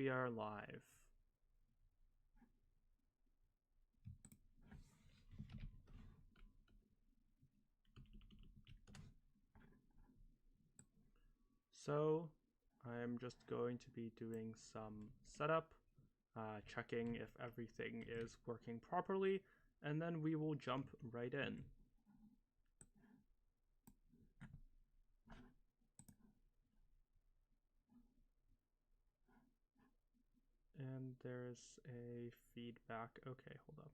we are live. So I'm just going to be doing some setup, checking if everything is working properly, and then we will jump right in. And there's a feedback. Okay, hold up.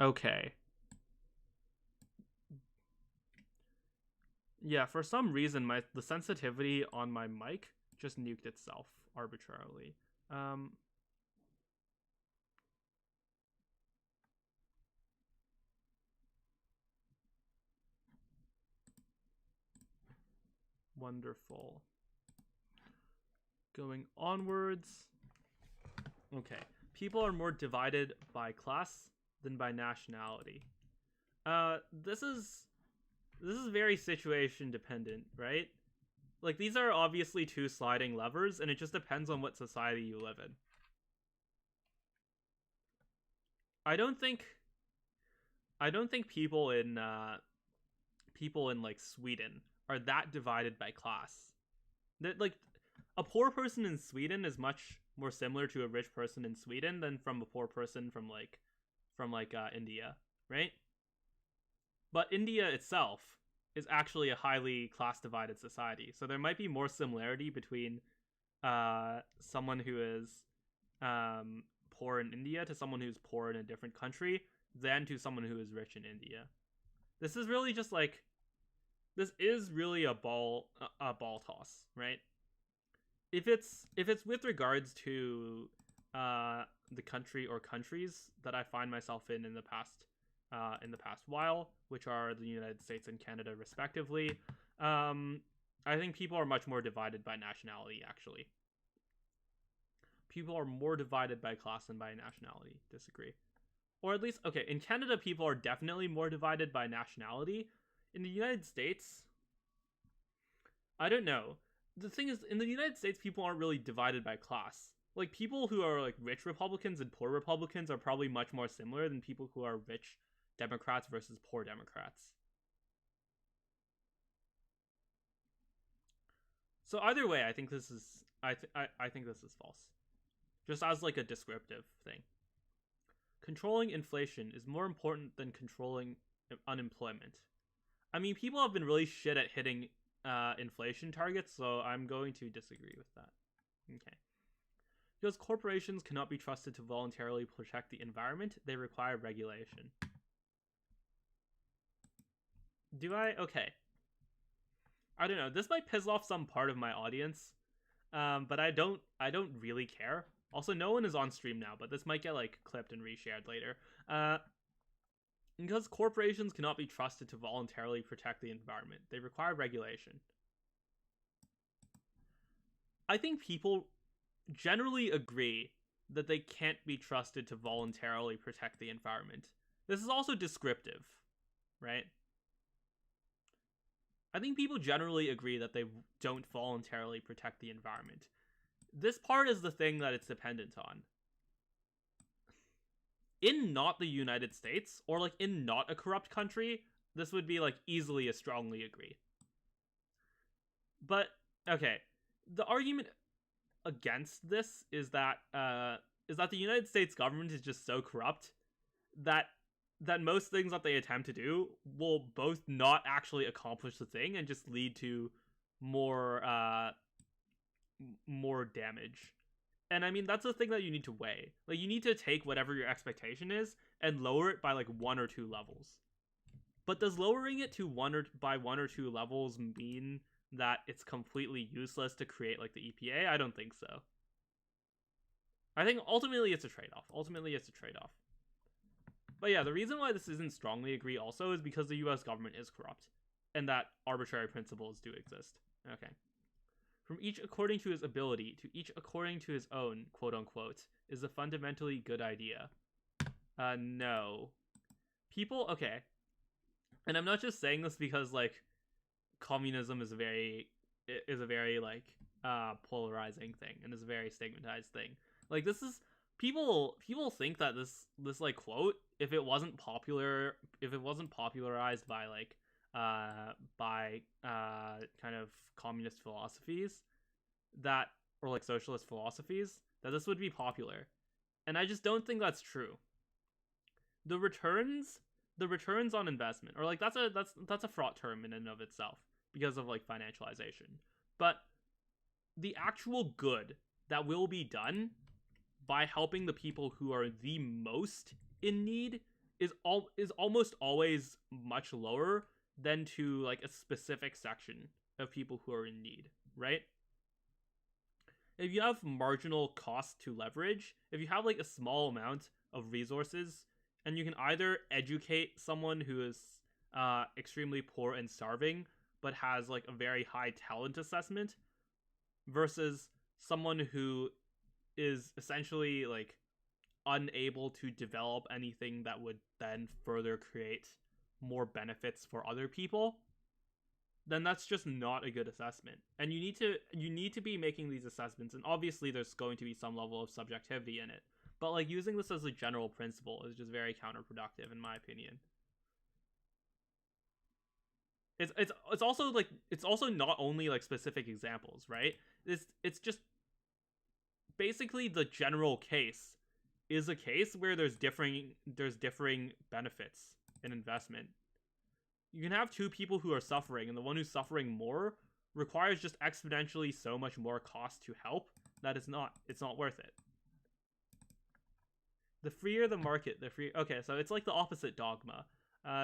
Okay. Yeah, for some reason the sensitivity on my mic just nuked itself arbitrarily. Wonderful. Going onwards. Okay. People are more divided by class than by nationality. This is very situation dependent, right? Like, these are obviously two sliding levers, and it just depends on what society you live in. I don't think people in like Sweden are that divided by class. That, like, a poor person in Sweden is much more similar to a rich person in Sweden than from a poor person from India, right? But India itself is actually a highly class divided society, so there might be more similarity between someone who is poor in India to someone who's poor in a different country than to someone who is rich in India. This is really just like, this is really a ball toss, right? If it's with regards to the country or countries that I find myself in the past while, which are the United States and Canada respectively, I think people are much more divided by nationality, actually. People are more divided by class than by nationality. Disagree. Or at least, okay, in Canada, people are definitely more divided by nationality. In the United States, I don't know. The thing is, in the United States, people aren't really divided by class. Like, people who are, like, rich Republicans and poor Republicans are probably much more similar than people who are rich Democrats versus poor Democrats. So either way, I think this is I think this is false. Just as, like, a descriptive thing. Controlling inflation is more important than controlling unemployment. I mean, people have been really shit at hitting inflation targets, so I'm going to disagree with that. Okay. Because corporations cannot be trusted to voluntarily protect the environment, they require regulation. Do I? Okay. I don't know. This might piss off some part of my audience, but I don't really care. Also, no one is on stream now, but this might get, like, clipped and reshared later. Because corporations cannot be trusted to voluntarily protect the environment, they require regulation. I think people generally agree that they can't be trusted to voluntarily protect the environment. This is also descriptive, right? I think people generally agree that they don't voluntarily protect the environment. This part is the thing that it's dependent on. In not the United States, or, like, in not a corrupt country, this would be, like, easily a strongly agree. But, okay, the argument against this is that the United States government is just so corrupt that most things that they attempt to do will both not actually accomplish the thing and just lead to more damage. And I mean, that's the thing that you need to weigh. Like, you need to take whatever your expectation is and lower it by, like, 1 or 2 levels. But does lowering it to 1 or 2 levels mean that it's completely useless to create, like, the EPA? I don't think so. I think ultimately it's a trade-off. But yeah, the reason why this isn't strongly agree also is because the US government is corrupt, and that arbitrary principles do exist. Okay. From each according to his ability to each according to his own, quote unquote, is a fundamentally good idea. No. People, okay. And I'm not just saying this because, like, communism is a very like polarizing thing and is a very stigmatized thing. Like, this is people think that this like quote, if it wasn't popularized by, like, kind of communist philosophies that, or, like, socialist philosophies, that this would be popular. And I just don't think that's true. The returns on investment, or, like, that's a fraught term in and of itself because of, like, financialization. But the actual good that will be done by helping the people who are the most in need is almost always much lower than to like a specific section of people who are in need, right? If you have marginal cost to leverage, if you have like a small amount of resources, and you can either educate someone who is extremely poor and starving, but has like a very high talent assessment, versus someone who is essentially like unable to develop anything that would then further create more benefits for other people, then that's just not a good assessment. And you need to be making these assessments, and obviously there's going to be some level of subjectivity in it. But like using this as a general principle is just very counterproductive in my opinion. It's also like it's also not only like specific examples, right? It's just basically the general case is a case where there's differing benefits in investment. You can have two people who are suffering, and the one who's suffering more requires just exponentially so much more cost to help that it's not worth it. The freer the market, the free. Okay, so it's like the opposite dogma.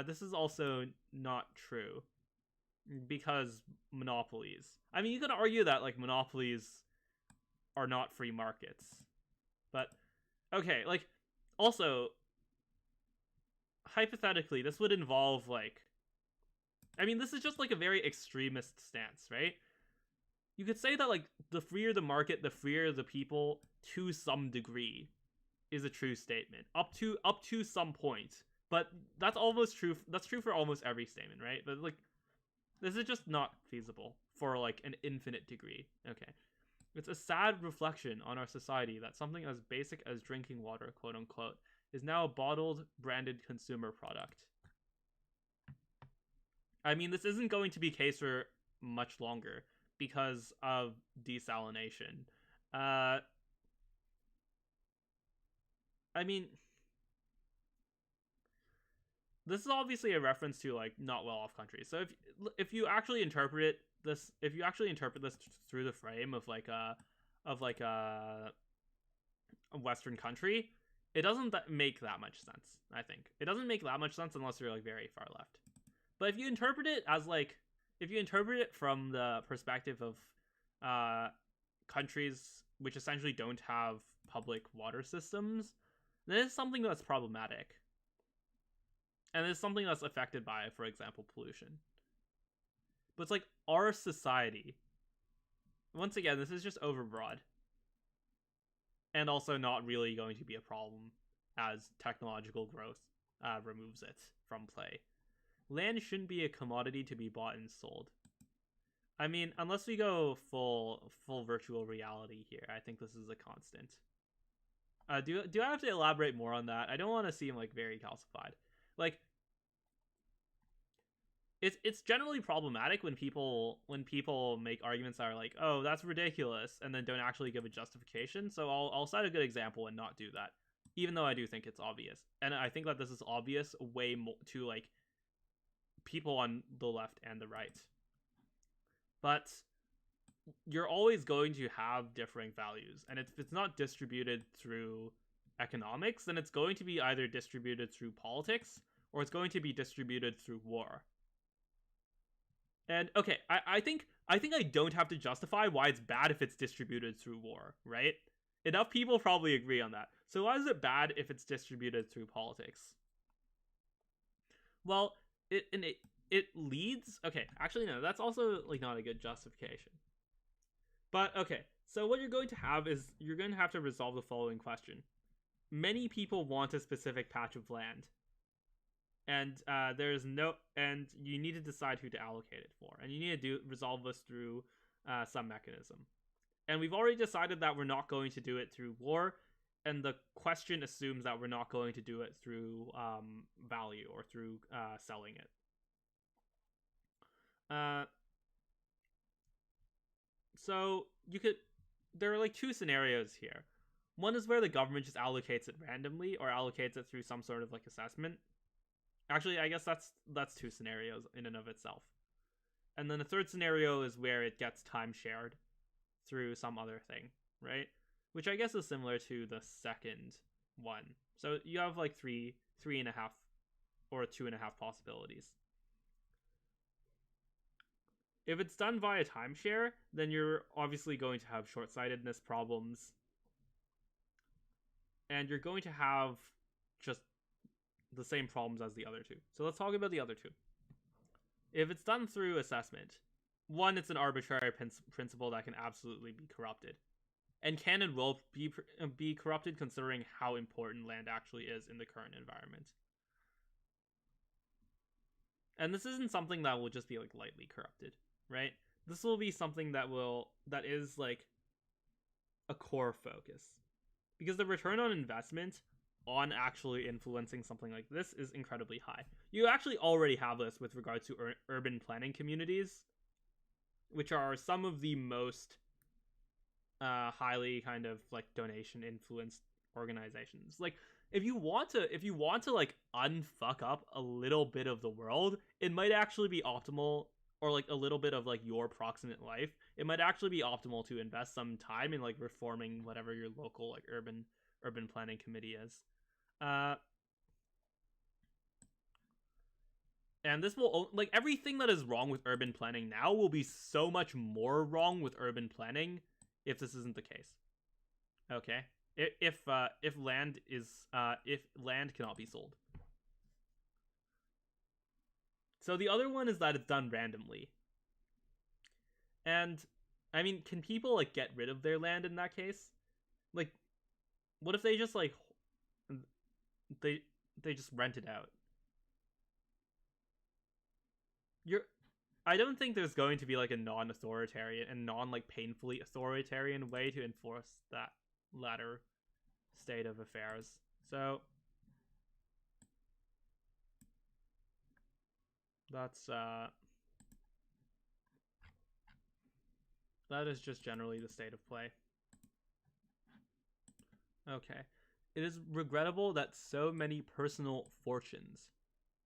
This is also not true because monopolies. I mean, you can argue that like monopolies are not free markets, but okay, like also hypothetically, this would involve like. I mean, this is just like a very extremist stance, right? You could say that like the freer the market, the freer the people to some degree is a true statement. Up to some point. But that's almost true. That's true for almost every statement, right? But like this is just not feasible for like an infinite degree. Okay. It's a sad reflection on our society that something as basic as drinking water, quote unquote, is now a bottled, branded consumer product. I mean, this isn't going to be the case for much longer because of desalination. I mean, this is obviously a reference to like not well-off countries. So if you actually interpret this through the frame of like a Western country, it doesn't make that much sense. I think it doesn't make that much sense unless you're like very far left. But if you interpret it as like, if you interpret it from the perspective of countries which essentially don't have public water systems, then it's something that's problematic. And it's something that's affected by, for example, pollution. But it's like our society. Once again, this is just overbroad. And also not really going to be a problem as technological growth removes it from play. Land shouldn't be a commodity to be bought and sold. I mean, unless we go full virtual reality here, I think this is a constant. Do I have to elaborate more on that? I don't want to seem like very calcified. Like, it's generally problematic when people make arguments that are like, oh, that's ridiculous, and then don't actually give a justification. So I'll cite a good example and not do that, even though I do think it's obvious, and I think that this is obvious way more to like people on the left and the right. But you're always going to have differing values, and if it's not distributed through economics, then it's going to be either distributed through politics or it's going to be distributed through war. And okay, I think I don't have to justify why it's bad if it's distributed through war, right? Enough people probably agree on that. So why is it bad if it's distributed through politics? Well, it leads. Okay, actually no, that's also like not a good justification. But okay, so what you're going to have is you're going to have to resolve the following question. Many people want a specific patch of land. And and you need to decide who to allocate it for, and you need to resolve this through some mechanism. And we've already decided that we're not going to do it through war, and the question assumes that we're not going to do it through value or through selling it. So there are like two scenarios here. One is where the government just allocates it randomly or allocates it through some sort of like assessment. Actually, I guess that's two scenarios in and of itself. And then the third scenario is where it gets time shared through some other thing, right? Which I guess is similar to the second one. So you have like three and a half or 2.5 possibilities. If it's done via timeshare, then you're obviously going to have short-sightedness problems, and you're going to have just the same problems as the other two. So let's talk about the other two. If it's done through assessment, one, it's an arbitrary principle that can absolutely be corrupted, and can and will be corrupted considering how important land actually is in the current environment. And this isn't something that will just be like lightly corrupted, right? This will be something that is like a core focus, because the return on investment on actually influencing something like this is incredibly high. You actually already have this with regards to urban planning communities, which are some of the most highly kind of like donation influenced organizations. Like if you want to like unfuck up a little bit of the world, it might actually be optimal, or like a little bit of like your proximate life, it might actually be optimal to invest some time in like reforming whatever your local like urban planning committee is. And this will, like, everything that is wrong with urban planning now will be so much more wrong with urban planning if this isn't the case. Okay, if land cannot be sold. So the other one is that it's done randomly. And I mean, can people like get rid of their land in that case? Like, what if they just like they just rent it out? I don't think there's going to be like a non-authoritarian and like painfully authoritarian way to enforce that latter state of affairs. So that's that is just generally the state of play. Okay. It is regrettable that so many personal fortunes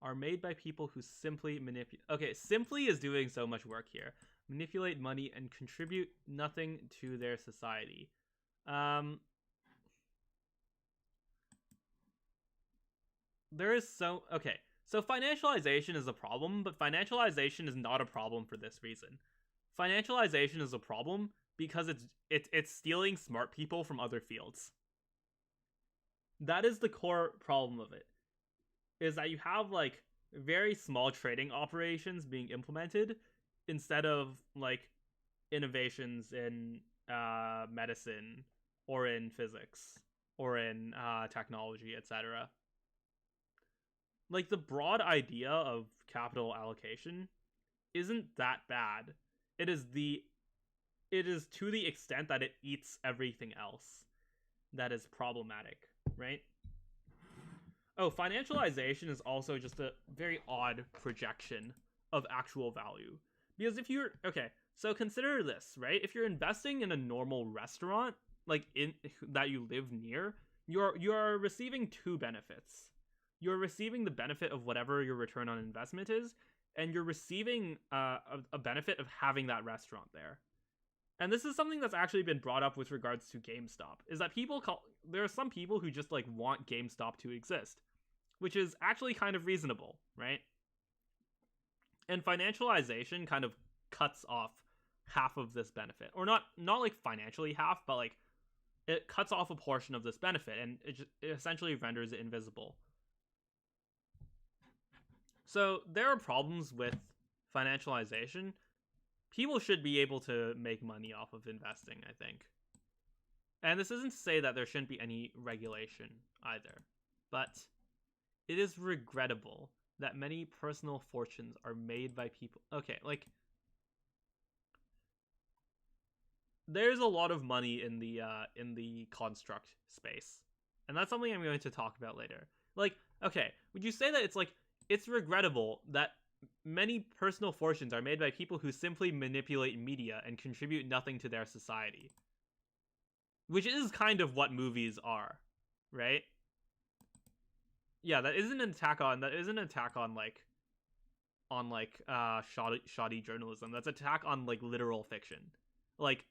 are made by people who simply manipulate. Okay, simply is doing so much work here. Manipulate money and contribute nothing to their society. There is so okay. So financialization is a problem, but financialization is not a problem for this reason. Financialization is a problem because it's stealing smart people from other fields. That is the core problem of it. Is that you have like very small trading operations being implemented instead of like innovations in medicine or in physics or in technology, etc. Like the broad idea of capital allocation isn't that bad. It is to the extent that it eats everything else that is problematic, right? Oh, financialization is also just a very odd projection of actual value. Because if you're okay, so consider this, right? If you're investing in a normal restaurant, like in that you live near, you're receiving two benefits. You're receiving the benefit of whatever your return on investment is, and you're receiving a benefit of having that restaurant there. And this is something that's actually been brought up with regards to GameStop, is that there are some people who just like want GameStop to exist, which is actually kind of reasonable, right? And financialization kind of cuts off half of this benefit, or not like financially half, but like it cuts off a portion of this benefit, and it essentially renders it invisible. So there are problems with financialization. People should be able to make money off of investing, I think. And this isn't to say that there shouldn't be any regulation either, but it is regrettable that many personal fortunes are made by people. Okay, like there's a lot of money in the construct space, and that's something I'm going to talk about later. Like, okay, would you say that it's regrettable that many personal fortunes are made by people who simply manipulate media and contribute nothing to their society? Which is kind of what movies are, right? Yeah, that isn't an attack on shoddy journalism. That's an attack on like literal fiction, like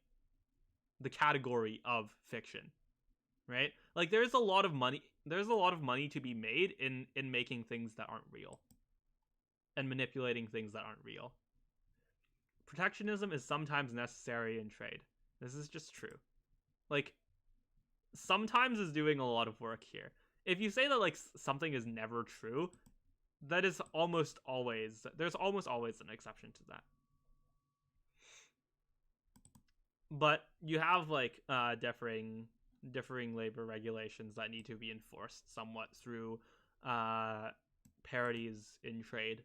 the category of fiction, right? Like there's a lot of money to be made in making things that aren't real and manipulating things that aren't real. Protectionism is sometimes necessary in trade. This is just true. Like sometimes is doing a lot of work here. If you say that like something is never true, that is almost always there's almost always an exception to that. But you have like differing labor regulations that need to be enforced somewhat through parities in trade.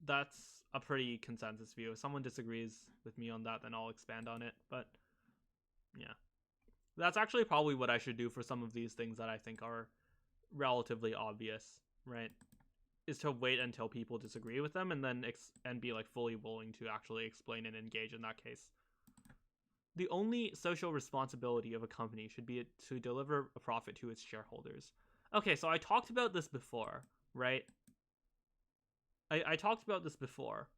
That's a pretty consensus view. If someone disagrees with me on that, then I'll expand on it. But yeah, that's actually probably what I should do for some of these things that I think are relatively obvious, right? Is to wait until people disagree with them and then and be like fully willing to actually explain and engage in that case. The only social responsibility of a company should be to deliver a profit to its shareholders. Okay, so I talked about this before, right? I talked about this before,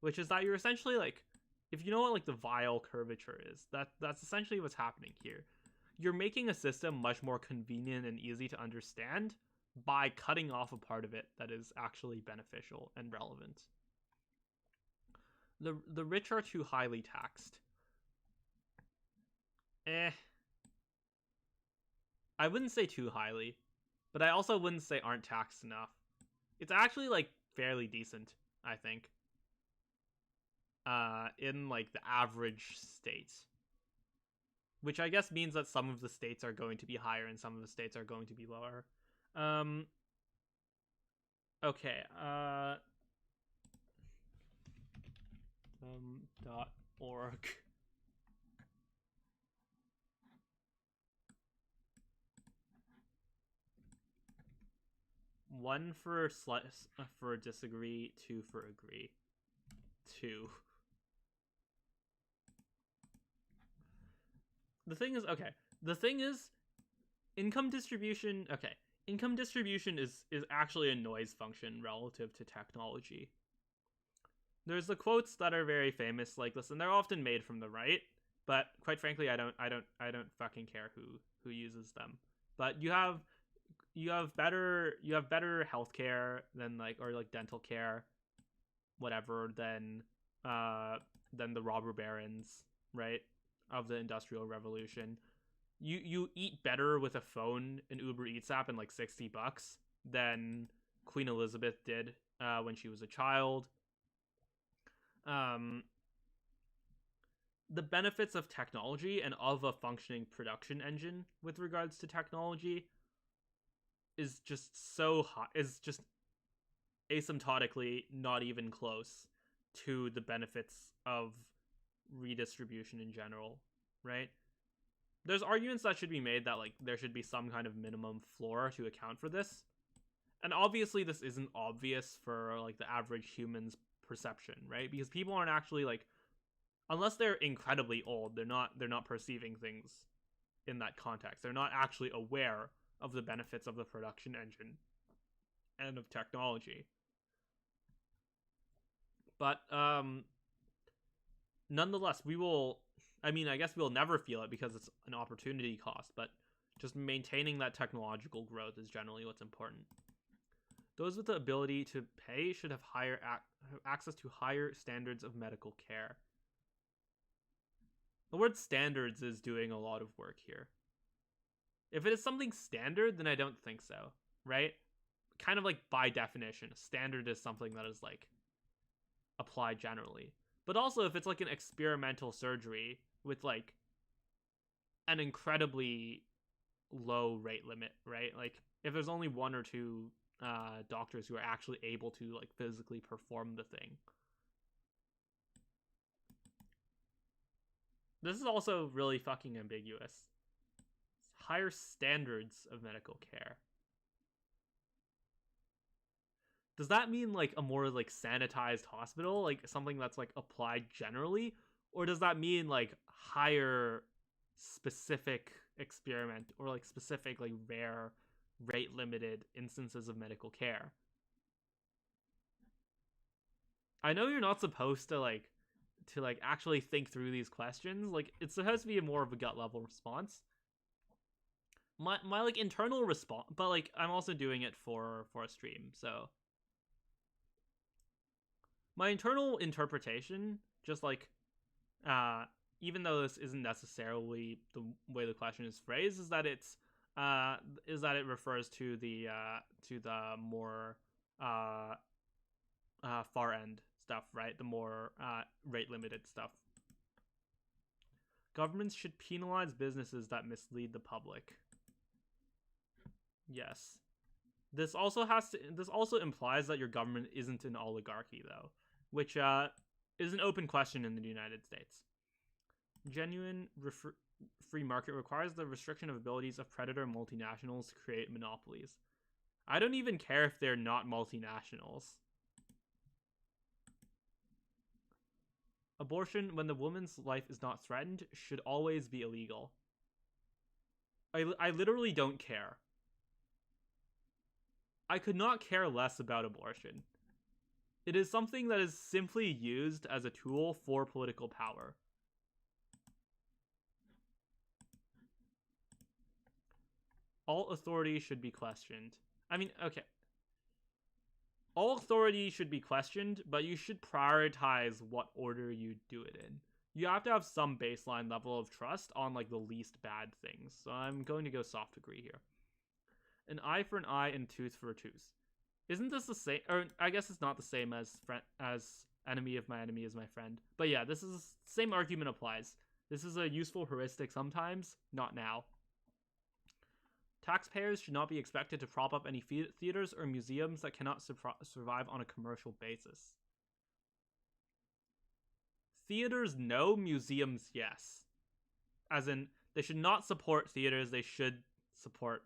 which is that you're essentially like, if you know what like the Weyl curvature is, that's essentially what's happening here. You're making a system much more convenient and easy to understand by cutting off a part of it that is actually beneficial and relevant. The rich are too highly taxed. I wouldn't say too highly, but I also wouldn't say aren't taxed enough. It's actually like fairly decent, I think. In like the average states. Which I guess means that some of the states are going to be higher and some of the states are going to be lower. Okay, .org. One for disagree, two for agree. Two. The thing is, income distribution, income distribution is actually a noise function relative to technology. There's the quotes that are very famous like this, and they're often made from the right, but quite frankly, I don't fucking care who uses them. But you have better healthcare than like, or like dental care, whatever, than the robber barons, right, of the Industrial Revolution. You eat better with a phone, an Uber Eats app, and like $60 than Queen Elizabeth did when she was a child. The benefits of technology and of a functioning production engine with regards to technology is just so high, is just asymptotically not even close to the benefits of redistribution in general, right? There's arguments that should be made that like there should be some kind of minimum floor to account for this. And obviously this isn't obvious for like the average human's perception, right? Because people aren't actually like, unless they're incredibly old, they're not perceiving things in that context. They're not actually aware of the benefits of the production engine and of technology. But nonetheless, I guess we'll never feel it because it's an opportunity cost, but just maintaining that technological growth is generally what's important. Those with the ability to pay should have access to higher standards of medical care. The word standards is doing a lot of work here. If it is something standard, then I don't think so, right? Kind of like by definition, a standard is something that is like applied generally. But also if it's like an experimental surgery with like an incredibly low rate limit, right? Like if there's only one or two doctors who are actually able to like physically perform the thing. This is also really fucking ambiguous. Higher standards of medical care. Does that mean like a more like sanitized hospital, like something that's like applied generally, or does that mean like higher specific experiment or like specific like rare rate limited instances of medical care? I know you're not supposed to like actually think through these questions. Like it's supposed to be more of a gut level response. my like internal response, but like I'm also doing it for a stream, so my internal interpretation, just like uh even though this isn't necessarily the way the question is phrased, is that it refers to the more uh far end stuff, right? The more rate limited stuff. Governments should penalize businesses that mislead the public. Yes. This also implies that your government isn't an oligarchy, though, which is an open question in the United States. Genuine free market requires the restriction of abilities of predator multinationals to create monopolies. I don't even care if they're not multinationals. Abortion, when the woman's life is not threatened, should always be illegal. I literally don't care. I could not care less about abortion. It is something that is simply used as a tool for political power. All authority should be questioned. I mean, okay. All authority should be questioned, but you should prioritize what order you do it in. You have to have some baseline level of trust on like the least bad things. So I'm going to go soft agree here. An eye for an eye and tooth for a tooth. Isn't this the same? Or I guess it's not the same as enemy of my enemy is my friend. But yeah, this is same argument applies. This is a useful heuristic sometimes, not now. Taxpayers should not be expected to prop up any theaters or museums that cannot survive on a commercial basis. Theaters, no. Museums, yes. As in, they should not support theaters, they should support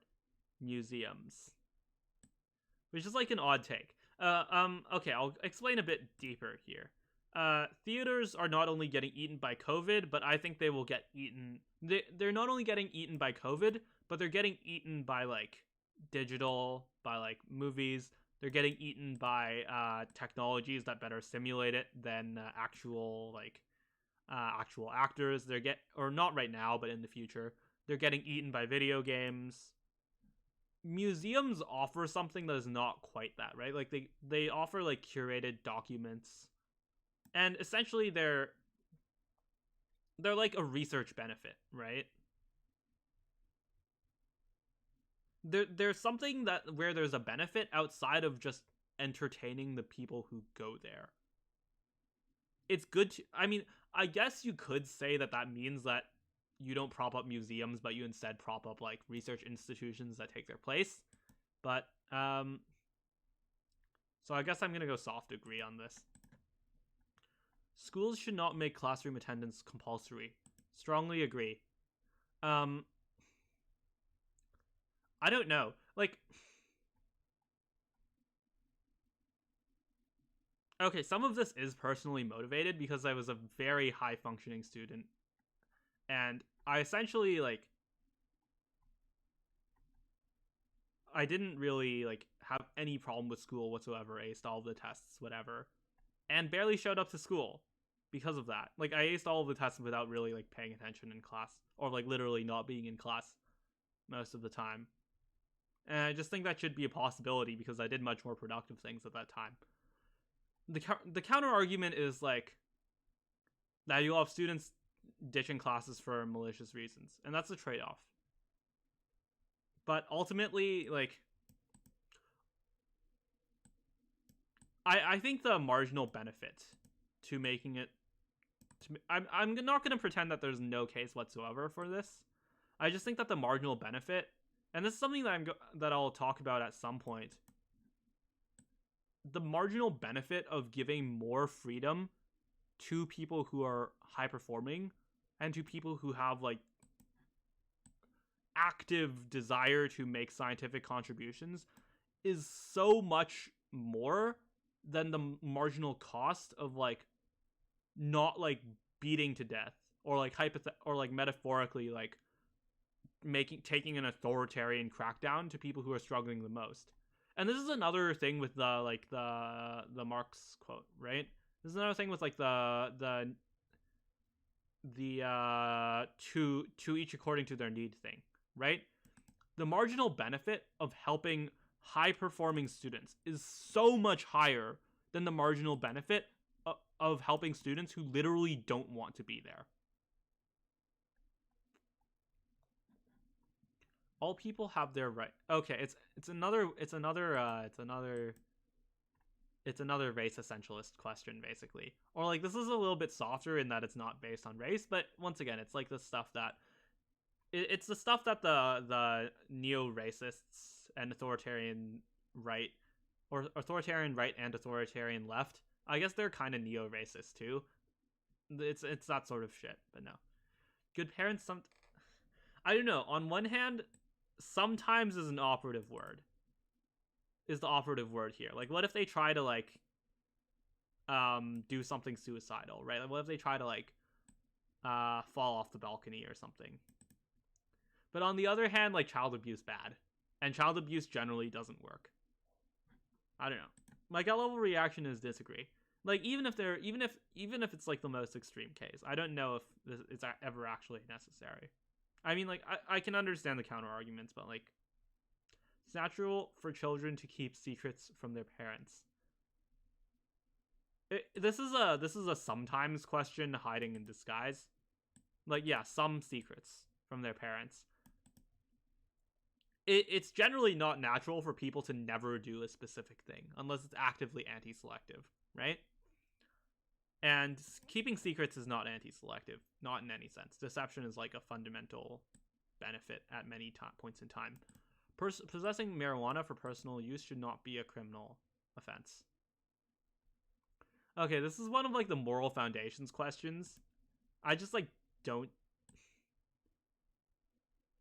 museums. Which is like an odd take. Okay, I'll explain a bit deeper here. Theaters are not only getting eaten by COVID, but I think they will get eaten. They're not only getting eaten by COVID, but they're getting eaten by like digital, by like movies. They're getting eaten by technologies that better simulate it than actual actors. Or not right now, but in the future, they're getting eaten by video games. Museums offer something that is not quite that, right? Like they offer like curated documents, and essentially they're like a research benefit, right? There's something that where there's a benefit outside of just entertaining the people who go there. It's good to, I mean, I guess you could say that means that you don't prop up museums, but you instead prop up like research institutions that take their place. But so I guess I'm gonna go soft agree on this. Schools should not make classroom attendance compulsory. Strongly agree. I don't know. Like, okay, some of this is personally motivated because I was a very high functioning student. And I essentially, like, I didn't really, like, have any problem with school whatsoever, aced all of the tests, whatever, and barely showed up to school because of that. Like, I aced all of the tests without really, like, paying attention in class, or, like, literally not being in class most of the time. And I just think that should be a possibility because I did much more productive things at that time. The counter argument is, like, that you'll have students ditching classes for malicious reasons, and that's a trade-off. But ultimately, like, I think the marginal benefit to making it, I'm not going to pretend that there's no case whatsoever for this. I just think that the marginal benefit, and this is something that I'll talk about at some point, the marginal benefit of giving more freedom to people who are high performing and to people who have like active desire to make scientific contributions is so much more than the marginal cost of like not like beating to death or like or like metaphorically like taking an authoritarian crackdown to people who are struggling the most. And this is another thing with the Marx quote, right? This is another thing with like the to each according to their need thing, right? the marginal benefit of helping high-performing students is so much higher than the marginal benefit of helping students who literally don't want to be there. All people have their right. Okay, it's another race essentialist question, basically. Or like, this is a little bit softer in that it's not based on race, but once again, it's like the stuff that it's the stuff that the neo-racists and authoritarian right, or authoritarian right and authoritarian left, I guess they're kind of neo-racist too. It's that sort of shit. But no, good parents, I don't know. On one hand, sometimes is an operative word. Is the operative word here? Like, what if they try to like do something suicidal, right? Like, what if they try to like fall off the balcony or something? But on the other hand, like, child abuse bad, and child abuse generally doesn't work. I don't know. My gut level reaction is disagree. Like, even if it's like the most extreme case, I don't know if it's ever actually necessary. I mean, like, I can understand the counter arguments, but like, it's natural for children to keep secrets from their parents. This is a sometimes question hiding in disguise. Like, yeah, some secrets from their parents. It's generally not natural for people to never do a specific thing unless it's actively anti-selective, right? And keeping secrets is not anti-selective, not in any sense. Deception is like a fundamental benefit at many points in time. Possessing marijuana for personal use should not be a criminal offense. Okay, this is one of like the moral foundations questions. I just like don't.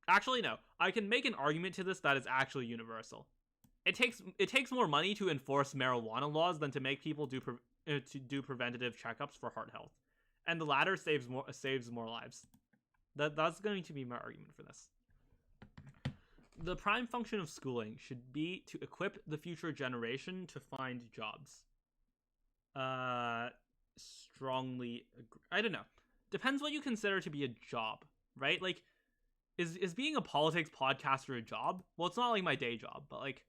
Actually, no. I can make an argument to this that is actually universal. It takes more money to enforce marijuana laws than to make people do preventative checkups for heart health, and the latter saves more lives. That's going to be my argument for this. The prime function of schooling should be to equip the future generation to find jobs. Strongly agree. I don't know. Depends what you consider to be a job, right? Like, is being a politics podcaster a job? Well, it's not like my day job, but like,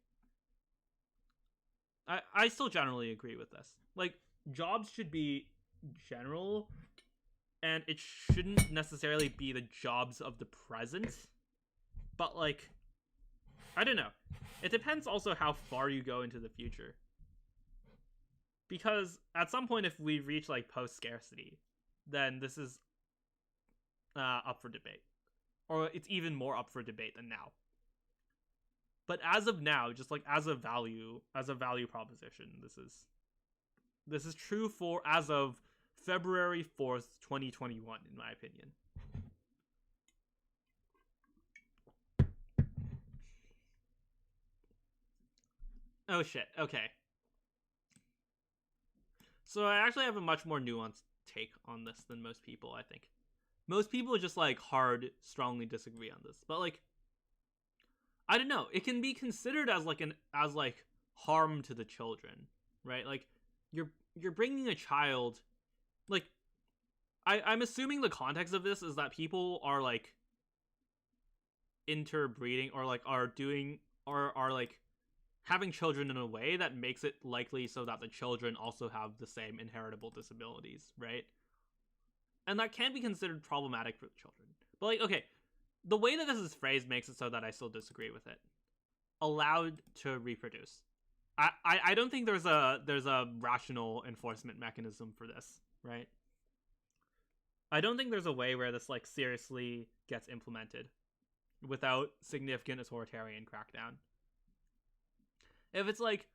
I still generally agree with this. Like, jobs should be general, and it shouldn't necessarily be the jobs of the present, but like, I don't know. It depends also how far you go into the future. Because at some point, if we reach like post-scarcity, then this is up for debate. Or it's even more up for debate than now. But as of now, just like as a value proposition, this is true for as of February 4th, 2021, in my opinion. Oh shit, okay. So I actually have a much more nuanced take on this than most people, I think. Most people just like strongly disagree on this. But like, I don't know, it can be considered as like harm to the children, right? Like, you're bringing a child, like, I'm assuming the context of this is that people are like interbreeding or like are like having children in a way that makes it likely so that the children also have the same inheritable disabilities, right? And that can be considered problematic for the children. But like, okay, the way that this is phrased makes it so that I still disagree with it. Allowed to reproduce. I don't think there's a rational enforcement mechanism for this, right? I don't think there's a way where this like seriously gets implemented without significant authoritarian crackdown. If it's like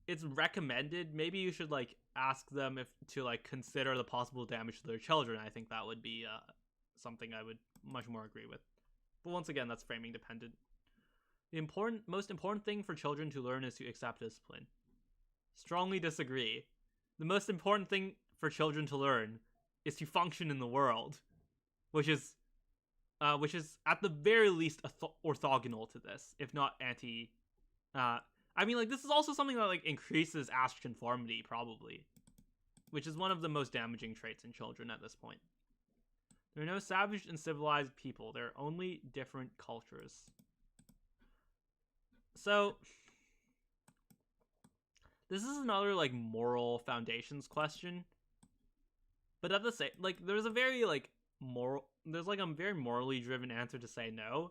it's recommended, maybe you should like ask them to like consider the possible damage to their children. I think that would be something I would much more agree with. But once again, that's framing dependent. The most important thing for children to learn is to accept discipline. Strongly disagree. The most important thing for children to learn is to function in the world, which is at the very least orthogonal to this, if not anti. I mean, like, this is also something that like increases Asch conformity, probably, which is one of the most damaging traits in children at this point. There are no savage and civilized people. There are only different cultures. So this is another like moral foundations question, but at the same, like, there's a very like moral, there's like a very morally driven answer to say no,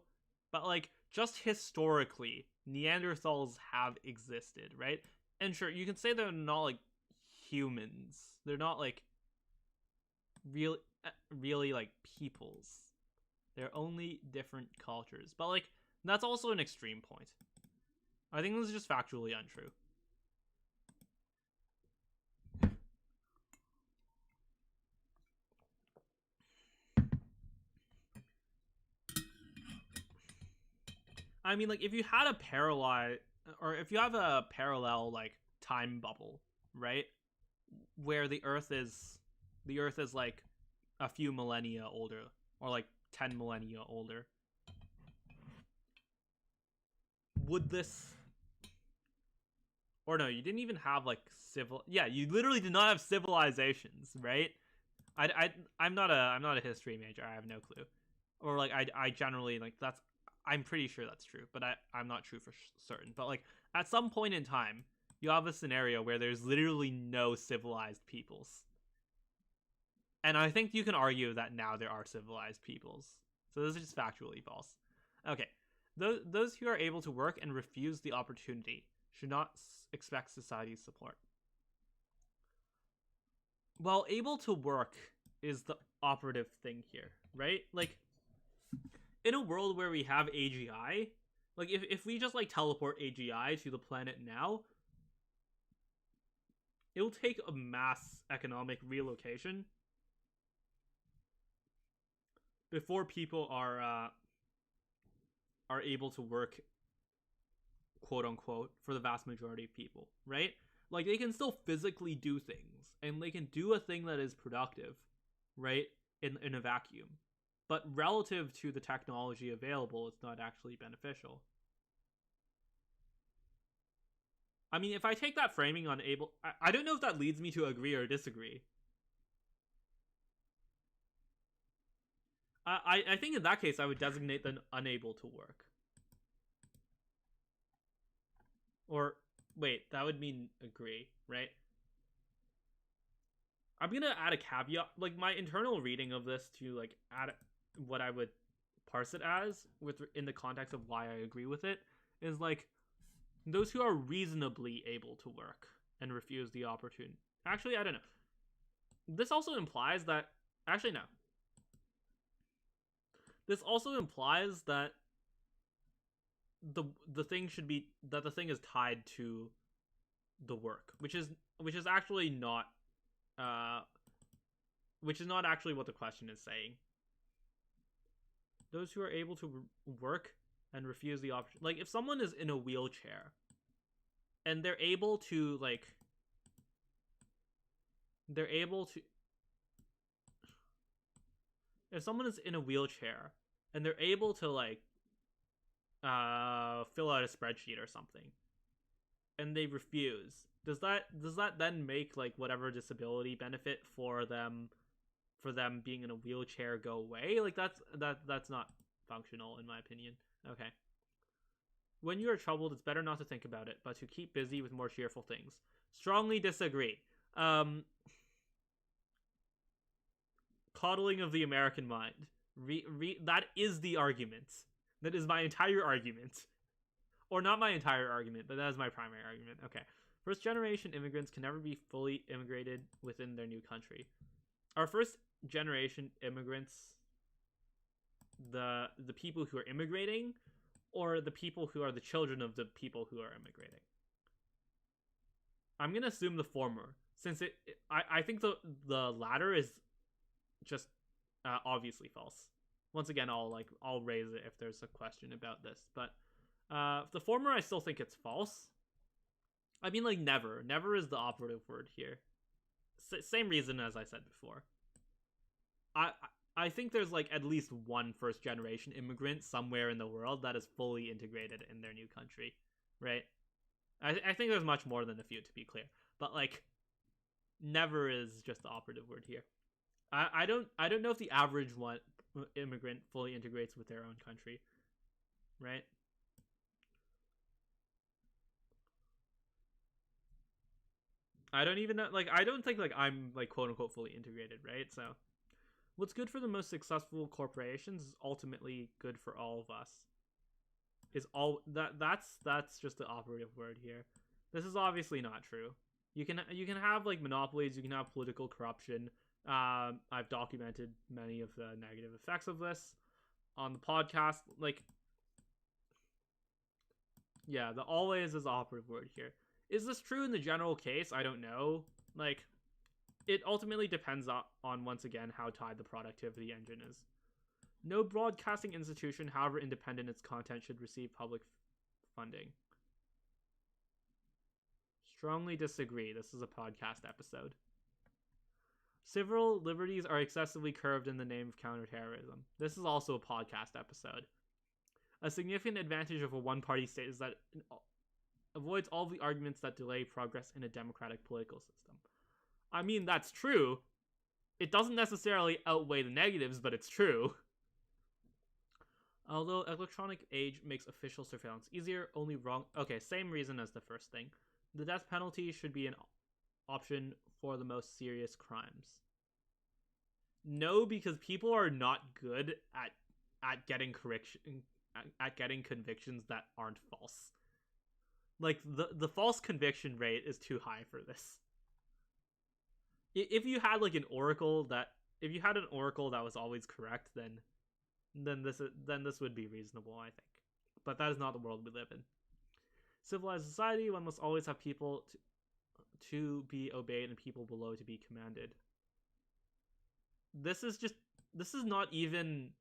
but like just historically, Neanderthals have existed, right? And sure, you can say they're not like humans, they're not like really really like peoples. They're only different cultures, but like that's also an extreme point. I think this is just factually untrue. I mean, like, if you had a parallel, or if you have a parallel like time bubble, right, where the Earth is like a few millennia older, or like 10 millennia older, would this? Or no, you didn't even have like civil. Yeah, you literally did not have civilizations, right? I'm not a history major. I have no clue. Or like I generally like that's I'm pretty sure that's true, but I'm not true for certain. But like at some point in time, you have a scenario where there's literally no civilized peoples, and I think you can argue that now there are civilized peoples. So this is just factually false. Okay, those who are able to work and refuse the opportunity should not expect society's support. Well, able to work is the operative thing here, right? Like, in a world where we have AGI, like if we just like teleport AGI to the planet now, it'll take a mass economic relocation before people are able to work, quote unquote, for the vast majority of people, right? Like they can still physically do things, and they can do a thing that is productive, right? In a vacuum. But relative to the technology available, it's not actually beneficial. I mean, if I take that framing on able, I don't know if that leads me to agree or disagree. I think in that case, I would designate them unable to work. Or, wait, that would mean agree, right? I'm gonna add a caveat, like my internal reading of this to like add what I would parse it as with in the context of why I agree with it is like those who are reasonably able to work and refuse the opportunity. Actually, I don't know. This also implies that actually no. This also implies that the thing should be that the thing is tied to the work, which is actually not uh which is not actually what the question is saying. Those who are able to work and refuse the option, like if someone is in a wheelchair and they're able to if someone is in a wheelchair and they're able to like fill out a spreadsheet or something and they refuse, does that then make like whatever disability benefit for them being in a wheelchair go away? Like that's not functional in my opinion. Okay. When you are troubled, it's better not to think about it, but to keep busy with more cheerful things. Strongly disagree. Coddling of the American mind. That is the argument. That is my entire argument. Or not my entire argument, but that is my primary argument. Okay. First generation immigrants can never be fully immigrated within their new country. Our first generation immigrants, the people who are immigrating, or the people who are the children of the people who are immigrating? I'm gonna assume the former, since I think the latter is just obviously false. Once again, I'll raise it if there's a question about this, but the former I still think it's false. I mean, like never is the operative word here. Same reason as I said before. I think there's like at least one first generation immigrant somewhere in the world that is fully integrated in their new country, right? I think there's much more than a few, to be clear, but like never is just the operative word here. I don't know if the average one immigrant fully integrates with their own country, right? I don't even know. Like, I don't think like I'm like quote unquote fully integrated, right? So, what's good for the most successful corporations is ultimately good for all of us. Is all that's just the operative word here. This is obviously not true. You can have like monopolies. You can have political corruption. I've documented many of the negative effects of this on the podcast. Like, yeah, the always is the operative word here. Is this true in the general case? I don't know. Like, it ultimately depends on once again how tied the productivity engine is. No broadcasting institution, however independent its content, should receive public funding. Strongly disagree. This is a podcast episode. Civil liberties are excessively curbed in the name of counterterrorism. This is also a podcast episode. A significant advantage of a one-party state is that it avoids all the arguments that delay progress in a democratic political system. I mean, that's true. It doesn't necessarily outweigh the negatives, but it's true. Although electronic age makes official surveillance easier, only wrong... Okay, same reason as the first thing. The death penalty should be an option for the most serious crimes. No, because people are not good at getting getting convictions that aren't false. Like, the false conviction rate is too high for this. If you had like an oracle that was always correct, then this would be reasonable, I think. But that is not the world we live in. Civilized society, one must always have people to be obeyed and people below to be commanded. This is not even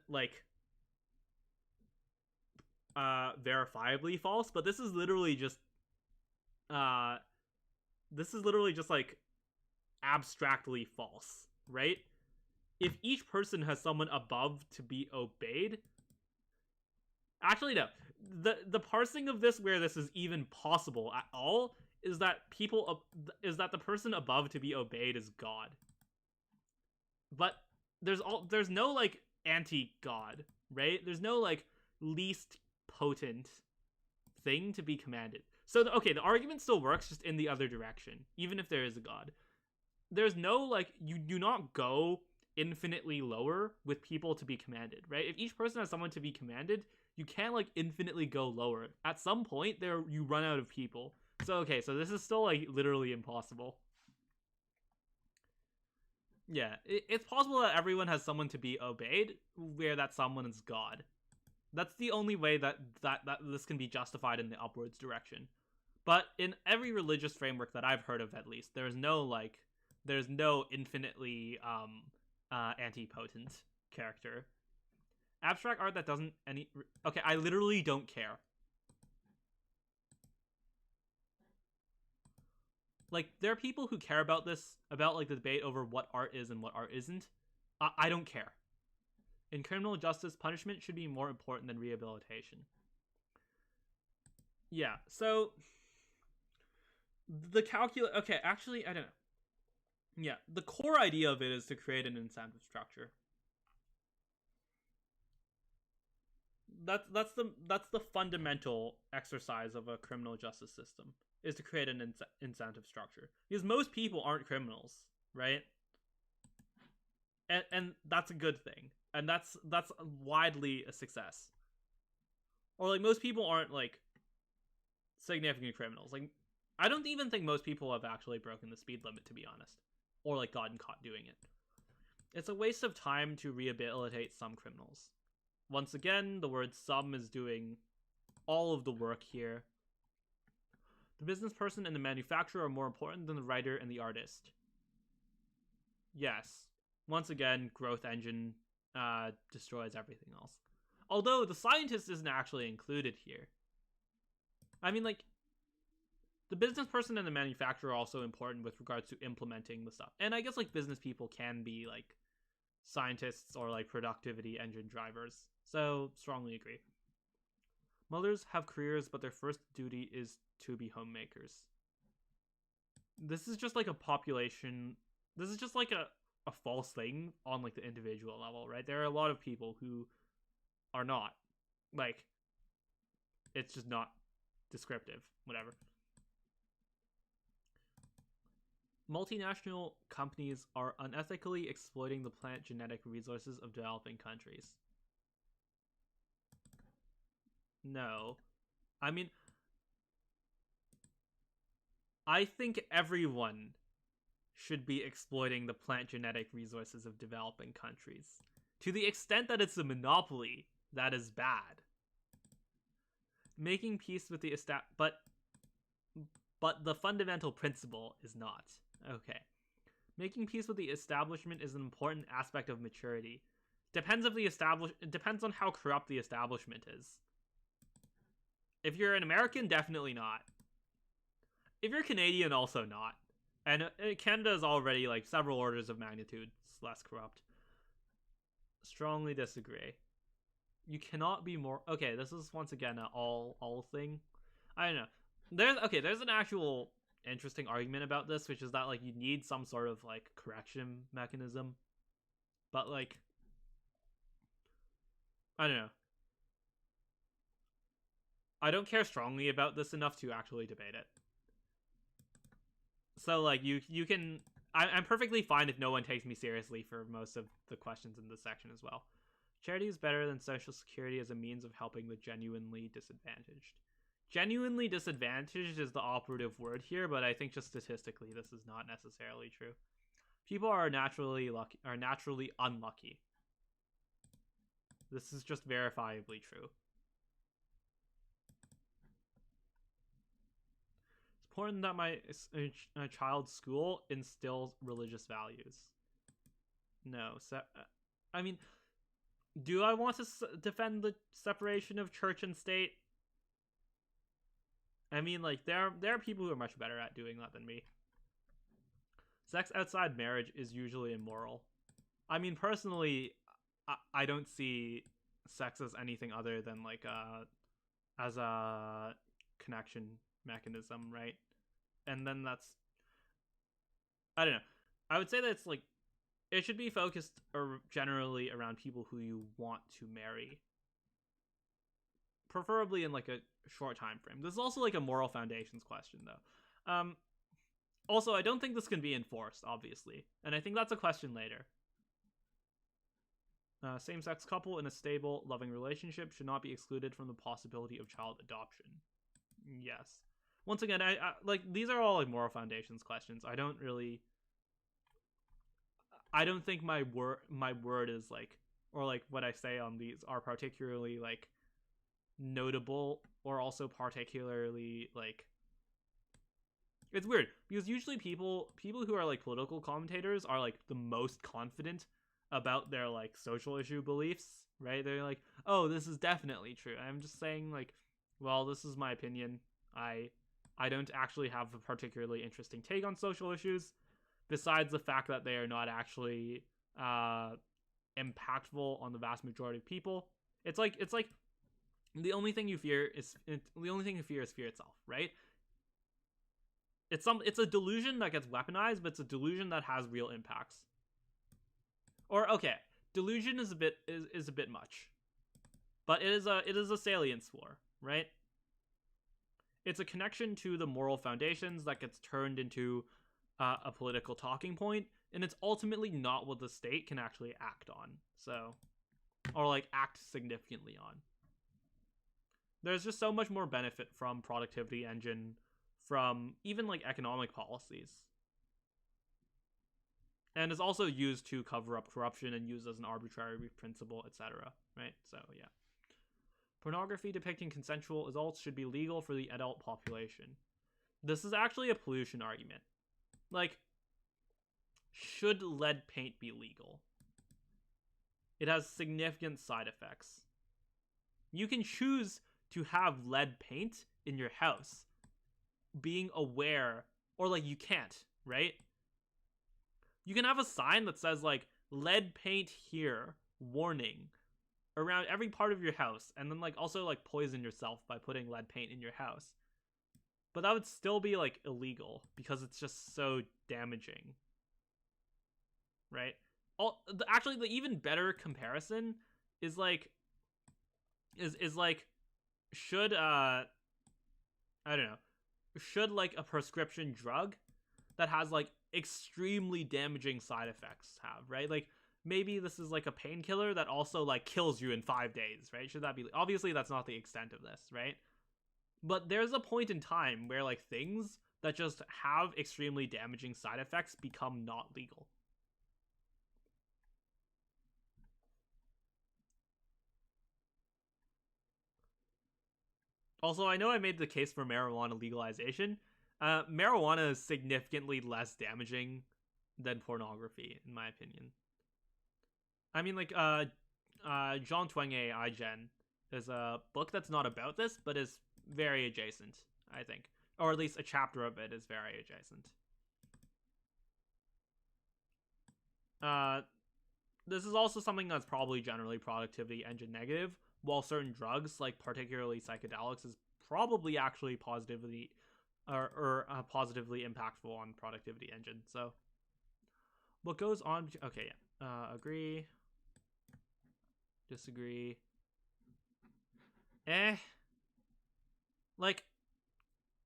like verifiably false, but this is literally just like abstractly false, right? If each person has someone above to be obeyed, actually no, the parsing of this where this is even possible at all is that the person above to be obeyed is God. But there's no like anti-God, right? There's no like least potent thing to be commanded. So the argument still works, just in the other direction. Even if there is a God, there's no like, you do not go infinitely lower with people to be commanded, right? If each person has someone to be commanded, you can't like infinitely go lower. At some point there, you run out of people. So this is still like literally impossible. Yeah, it's possible that everyone has someone to be obeyed, where that someone is God. That's the only way that this can be justified in the upwards direction. But in every religious framework that I've heard of, at least, there's no infinitely anti-potent character. Abstract art that doesn't I literally don't care. Like, there are people who care about this, about like the debate over what art is and what art isn't. I don't care. In criminal justice, punishment should be more important than rehabilitation. Yeah, so the actually, I don't know. Yeah, the core idea of it is to create an incentive structure. That's the fundamental exercise of a criminal justice system, is to create an incentive structure, because most people aren't criminals, right? And that's a good thing, and that's widely a success. Or like, most people aren't like significant criminals. Like, I don't even think most people have actually broken the speed limit, to be honest, or like gotten caught doing it. It's a waste of time to rehabilitate some criminals. Once again, the word some is doing all of the work here. The business person and the manufacturer are more important than the writer and the artist. Yes. Once again, growth engine destroys everything else. Although the scientist isn't actually included here. I mean, like, the business person and the manufacturer are also important with regards to implementing the stuff. And I guess like business people can be like scientists or like productivity engine drivers. So, strongly agree. Mothers have careers, but their first duty is to be homemakers. This is just like a population. This is just like a false thing on like the individual level, right? There are a lot of people who are not. Like, it's just not descriptive, whatever. Multinational companies are unethically exploiting the plant genetic resources of developing countries. No. I mean, I think everyone should be exploiting the plant genetic resources of developing countries. To the extent that it's a monopoly, that is bad. Making peace with the but the fundamental principle is not. Okay. Making peace with the establishment is an important aspect of maturity. Depends on how corrupt the establishment is. If you're an American, definitely not. If you're Canadian, also not. And Canada is already like several orders of magnitude less corrupt. Strongly disagree. You cannot be more. Okay, this is once again an all thing. I don't know. There's an actual interesting argument about this, which is that like you need some sort of like correction mechanism. But like I don't know. I don't care strongly about this enough to actually debate it. So like you can I'm perfectly fine if no one takes me seriously for most of the questions in this section as well. Charity is better than social security as a means of helping the genuinely disadvantaged. Genuinely disadvantaged is the operative word here, but I think just statistically this is not necessarily true. People are naturally unlucky. This is just verifiably true. It's important that my child's school instills religious values. No, I mean, do I want to defend the separation of church and state? I mean, like, there are people who are much better at doing that than me. Sex outside marriage is usually immoral. I mean, personally, I don't see sex as anything other than, like, as a connection mechanism, right? And then that's... I don't know. I would say that it's, like, it should be focused generally around people who you want to marry. Preferably in, like, a short time frame. This is also, like, a moral foundations question, though. Also, I don't think this can be enforced, obviously. And I think that's a question later. Same-sex couple in a stable, loving relationship should not be excluded from the possibility of child adoption. Yes. Once again, I like, these are all, like, moral foundations questions. I don't think my word is, like, or, like, what I say on these are particularly, like, notable, or also particularly, like, it's weird because usually people who are, like, political commentators are, like, the most confident about their, like, social issue beliefs, right? They're like, oh, this is definitely true. I'm just saying, like, well, this is my opinion. I don't actually have a particularly interesting take on social issues, besides the fact that they are not actually impactful on the vast majority of people. It's like the only thing you fear is fear itself, right? It's a delusion that gets weaponized, but it's a delusion that has real impacts. Or, okay, delusion is a bit much, but it is a salience war, right? It's a connection to the moral foundations that gets turned into a political talking point, and it's ultimately not what the state can actually act on. So, or, like, act significantly on. There's just so much more benefit from productivity engine, from even, like, economic policies. And is also used to cover up corruption and used as an arbitrary principle, etc. Right? So, yeah. Pornography depicting consensual adults should be legal for the adult population. This is actually a pollution argument. Like, should lead paint be legal? It has significant side effects. You can choose to have lead paint in your house, being aware, or, like, you can't, right? You can have a sign that says, like, lead paint here, warning, around every part of your house, and then, like, also, like, poison yourself by putting lead paint in your house. But that would still be, like, illegal because it's just so damaging, right? Actually, the even better comparison is, like, should I don't know, should like a prescription drug that has like extremely damaging side effects have, right? Like maybe this is like a painkiller that also like kills you in 5 days, right? Should that be, obviously that's not the extent of this, right? But there's a point in time where like things that just have extremely damaging side effects become not legal. Also, I know I made the case for marijuana legalization. Marijuana is significantly less damaging than pornography, in my opinion. I mean, like, Jean Twenge iGen is a book that's not about this, but is very adjacent, I think. Or at least a chapter of it is very adjacent. Uh, this is also something that's probably generally productivity engine negative, while certain drugs, like particularly psychedelics, is probably actually positively positively impactful on productivity engine. So what goes on? Okay, yeah. Agree. Disagree. Like,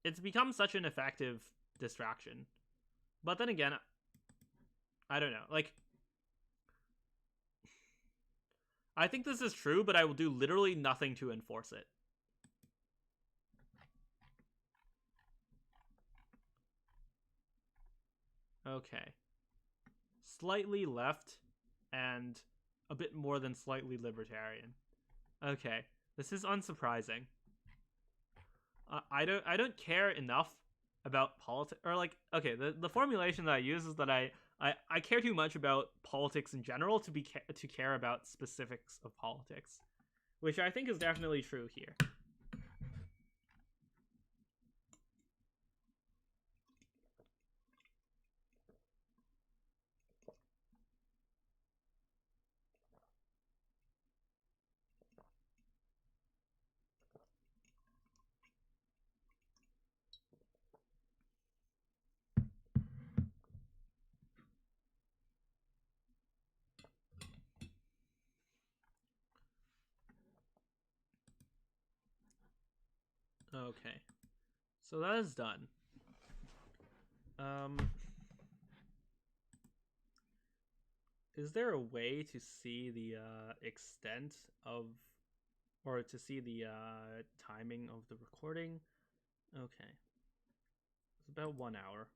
it's become such an effective distraction. But then again, I don't know. Like, I think this is true, but I will do literally nothing to enforce it. Okay. Slightly left and a bit more than slightly libertarian. Okay. This is unsurprising. I don't care enough about politics, or like, okay, the formulation that I use is that I care too much about politics in general to care about specifics of politics, which I think is definitely true here. Okay, so that is done. Um, is there a way to see the extent of, or to see the timing of the recording? Okay, it's about 1 hour.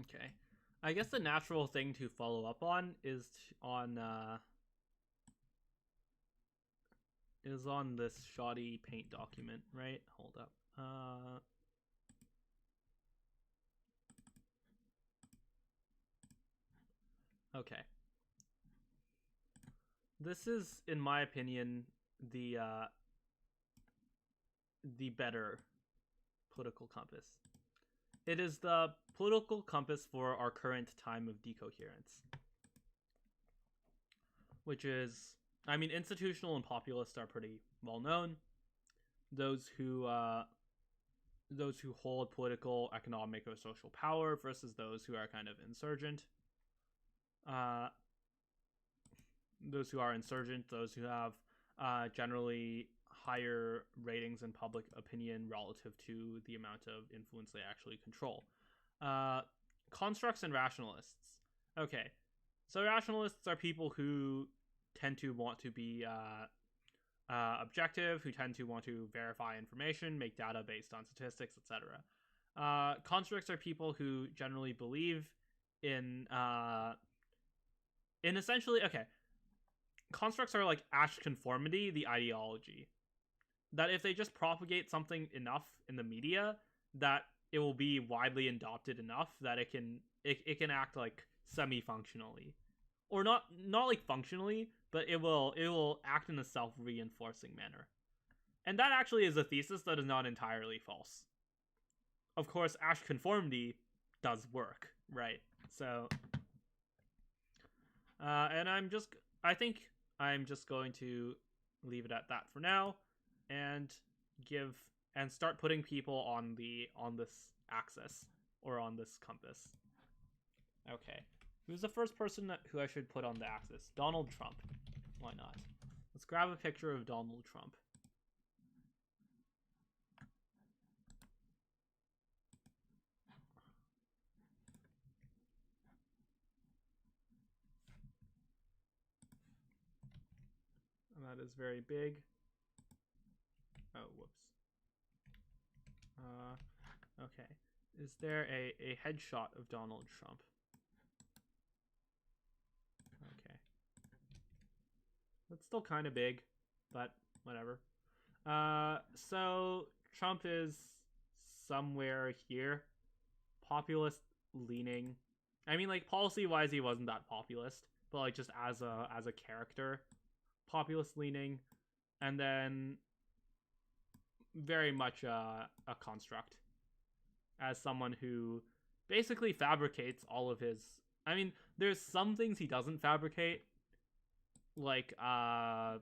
Okay. I guess the natural thing to follow up on is on this shoddy paint document, right? Hold up. Okay. This is, in my opinion, the better political compass. It is the political compass for our current time of decoherence, which is, I mean, institutional and populist are pretty well known. Those who hold political, economic, or social power versus those who are kind of insurgent. Uh, those who are insurgent, those who have generally higher ratings in public opinion relative to the amount of influence they actually control. Constructs and rationalists. Okay, so rationalists are people who tend to want to be objective, who tend to want to verify information, make data based on statistics, etc. Constructs are people who generally believe in essentially, okay, constructs are like Asch conformity, the ideology. That if they just propagate something enough in the media, that it will be widely adopted enough that it can act like semi-functionally, or not like functionally, but it will act in a self-reinforcing manner. And that actually is a thesis that is not entirely false. Of course, Asch conformity does work, right? So And I think I'm just going to leave it at that for now, and start putting people on this axis or on this compass. Okay, who's the first person who I should put on the axis? Donald Trump. Why not? Let's grab a picture of Donald Trump. And that is very big. Oh, whoops. Okay. Is there a headshot of Donald Trump? Okay. That's still kind of big, but whatever. So Trump is somewhere here. Populist leaning. I mean, like, policy-wise, he wasn't that populist, but like just as a character, populist leaning, and then very much a construct, as someone who basically fabricates all of his. I mean, there's some things he doesn't fabricate, like I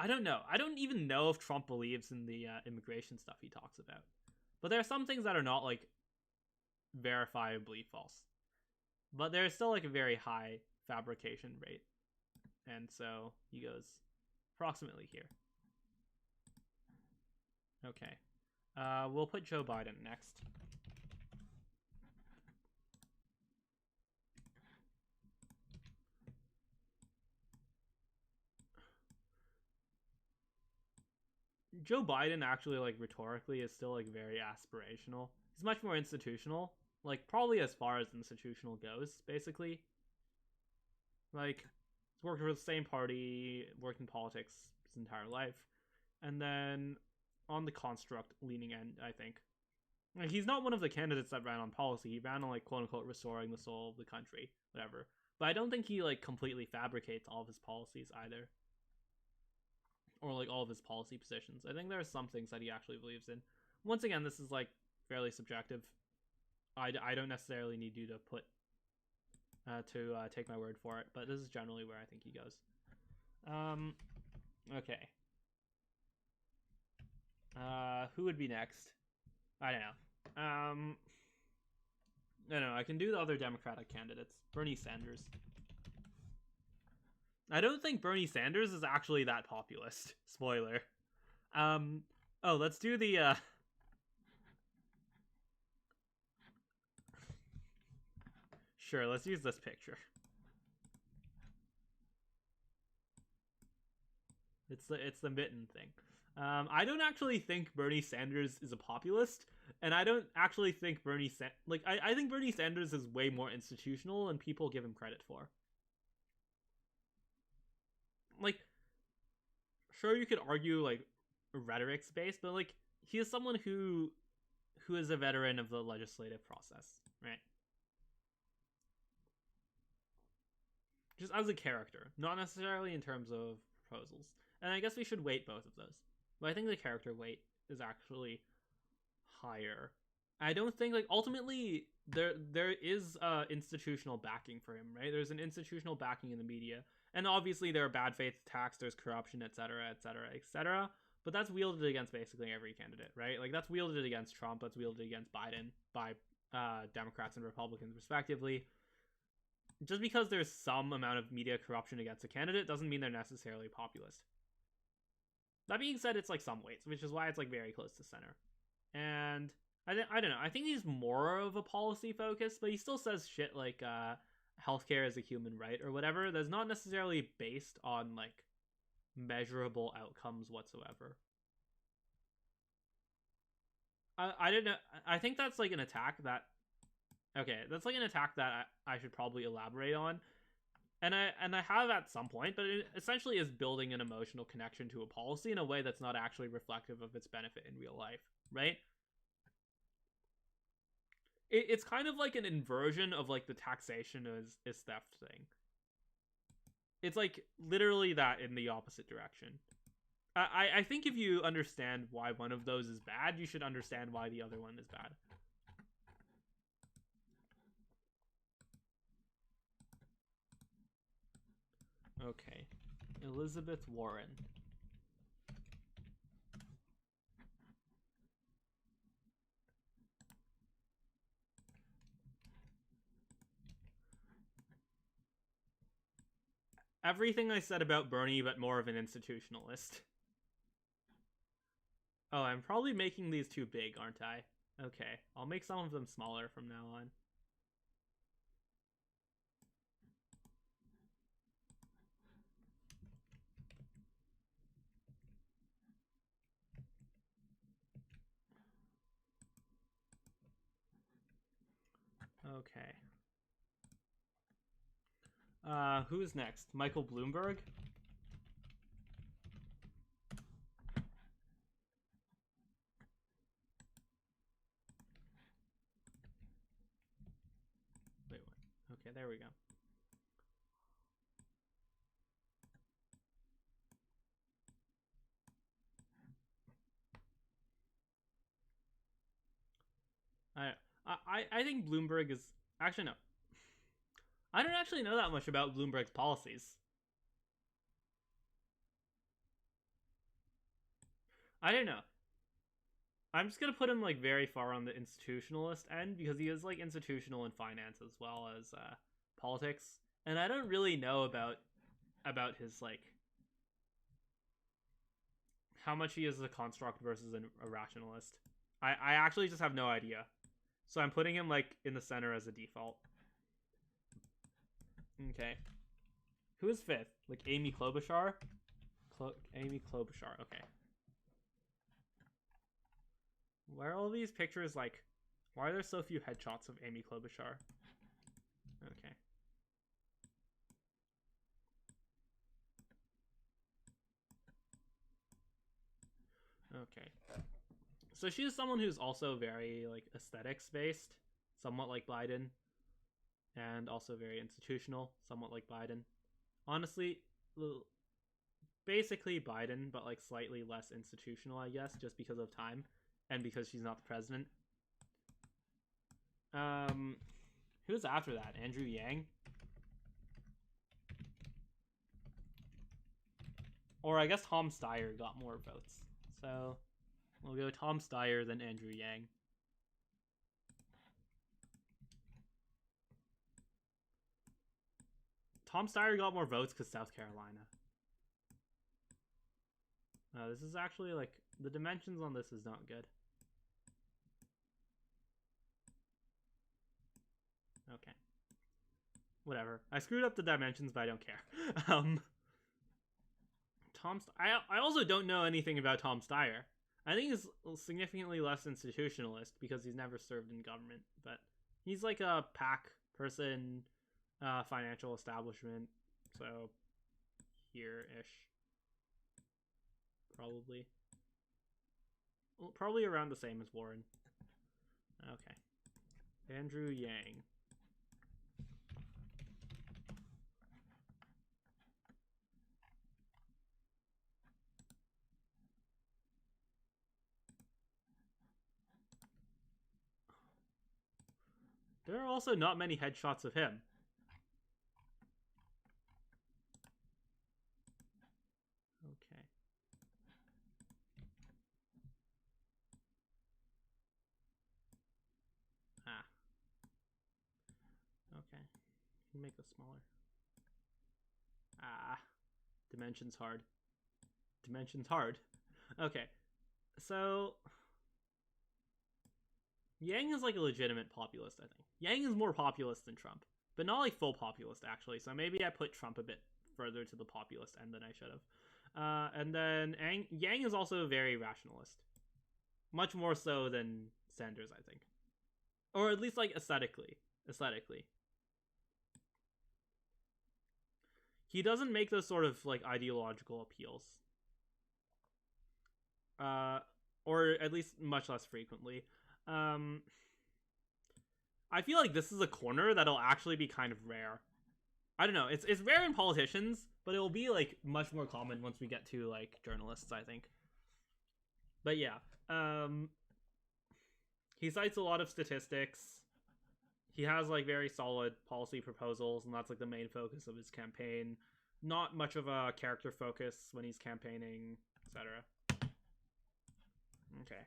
don't know. I don't even know if Trump believes in the immigration stuff he talks about, but there are some things that are not like verifiably false, but there's still like a very high fabrication rate, and so he goes approximately here. Okay. We'll put Joe Biden next. Joe Biden actually, like, rhetorically is still like very aspirational. He's much more institutional, like probably as far as institutional goes, basically. Like, he's worked for the same party, worked in politics his entire life, and then on the construct leaning end, I think. Like, he's not one of the candidates that ran on policy. He ran on, like, quote-unquote restoring the soul of the country, whatever. But I don't think he, like, completely fabricates all of his policies either. Or, like, all of his policy positions. I think there are some things that he actually believes in. Once again, this is, like, fairly subjective. I don't necessarily need you to put take my word for it, but this is generally where I think he goes. Okay. Who would be next? I don't know. I don't know. I can do the other Democratic candidates. Bernie Sanders. I don't think Bernie Sanders is actually that populist. Spoiler. Oh, let's do the, Sure, let's use this picture. It's the mitten thing. I don't actually think Bernie Sanders is a populist, and I don't actually think I think Bernie Sanders is way more institutional than people give him credit for. Like, sure, you could argue, like, rhetoric space, but, like, he is someone who is a veteran of the legislative process, right? Just as a character, not necessarily in terms of proposals. And I guess we should weight both of those. But I think the character weight is actually higher. I don't think, like, ultimately there is institutional backing for him, right? There's an institutional backing in the media, and obviously there are bad faith attacks, there's corruption, etc., etc., etc. But that's wielded against basically every candidate, right? Like, that's wielded against Trump, that's wielded against Biden by Democrats and Republicans respectively. Just because there's some amount of media corruption against a candidate doesn't mean they're necessarily populist. That being said, it's like some weights, which is why it's like very close to center. And I don't know. I think he's more of a policy focus, but he still says shit like healthcare is a human right or whatever. That's not necessarily based on like measurable outcomes whatsoever. I don't know. I think that's like an attack that. Okay, that's like an attack that I should probably elaborate on. And I have at some point, but it essentially is building an emotional connection to a policy in a way that's not actually reflective of its benefit in real life, right? It's kind of like an inversion of like the taxation is theft thing. It's like literally that in the opposite direction. I think if you understand why one of those is bad, you should understand why the other one is bad. Okay. Elizabeth Warren. Everything I said about Bernie, but more of an institutionalist. Oh, I'm probably making these too big, aren't I? Okay, I'll make some of them smaller from now on. Okay. Who's next? Michael Bloomberg? Wait, what? Okay, there we go. I think Bloomberg is actually no. I don't actually know that much about Bloomberg's policies. I don't know. I'm just gonna put him like very far on the institutionalist end because he is like institutional in finance as well as politics, and I don't really know about his like how much he is a construct versus a rationalist. I actually just have no idea, so I'm putting him like in the center as a default. Okay, who is fifth? Like Amy Klobuchar? Amy Klobuchar. Okay. Why are all these pictures like? Why are there so few headshots of Amy Klobuchar? Okay. Okay. So she's someone who's also very like aesthetics based, somewhat like Biden, and also very institutional, somewhat like Biden. Honestly, basically Biden, but like slightly less institutional, I guess, just because of time and because she's not the president. Who's after that? Andrew Yang? Or I guess Tom Steyer got more votes. So we'll go Tom Steyer then Andrew Yang. Tom Steyer got more votes because South Carolina. This is actually like the dimensions on this is not good. Okay. Whatever. I screwed up the dimensions, but I don't care. I also don't know anything about Tom Steyer. I think he's significantly less institutionalist because he's never served in government, but he's like a PAC person, financial establishment, so here-ish. Probably. Well, probably around the same as Warren. Okay. Andrew Yang. There are also not many headshots of him. Okay. Ah. Okay. Make this smaller. Ah. Dimensions hard. Dimensions hard. Okay. So Yang is like a legitimate populist, I think. Yang is more populist than Trump, but not like full populist actually. So maybe I put Trump a bit further to the populist end than I should have. And then Yang is also very rationalist, much more so than Sanders, I think, or at least like aesthetically. He doesn't make those sort of like ideological appeals, or at least much less frequently. I feel like this is a corner that'll actually be kind of rare. I don't know. It's rare in politicians, but it will be like much more common once we get to like journalists, I think. But yeah, he cites a lot of statistics. He has like very solid policy proposals, and that's like the main focus of his campaign. not much of a character focus when he's campaigning, etc. Okay.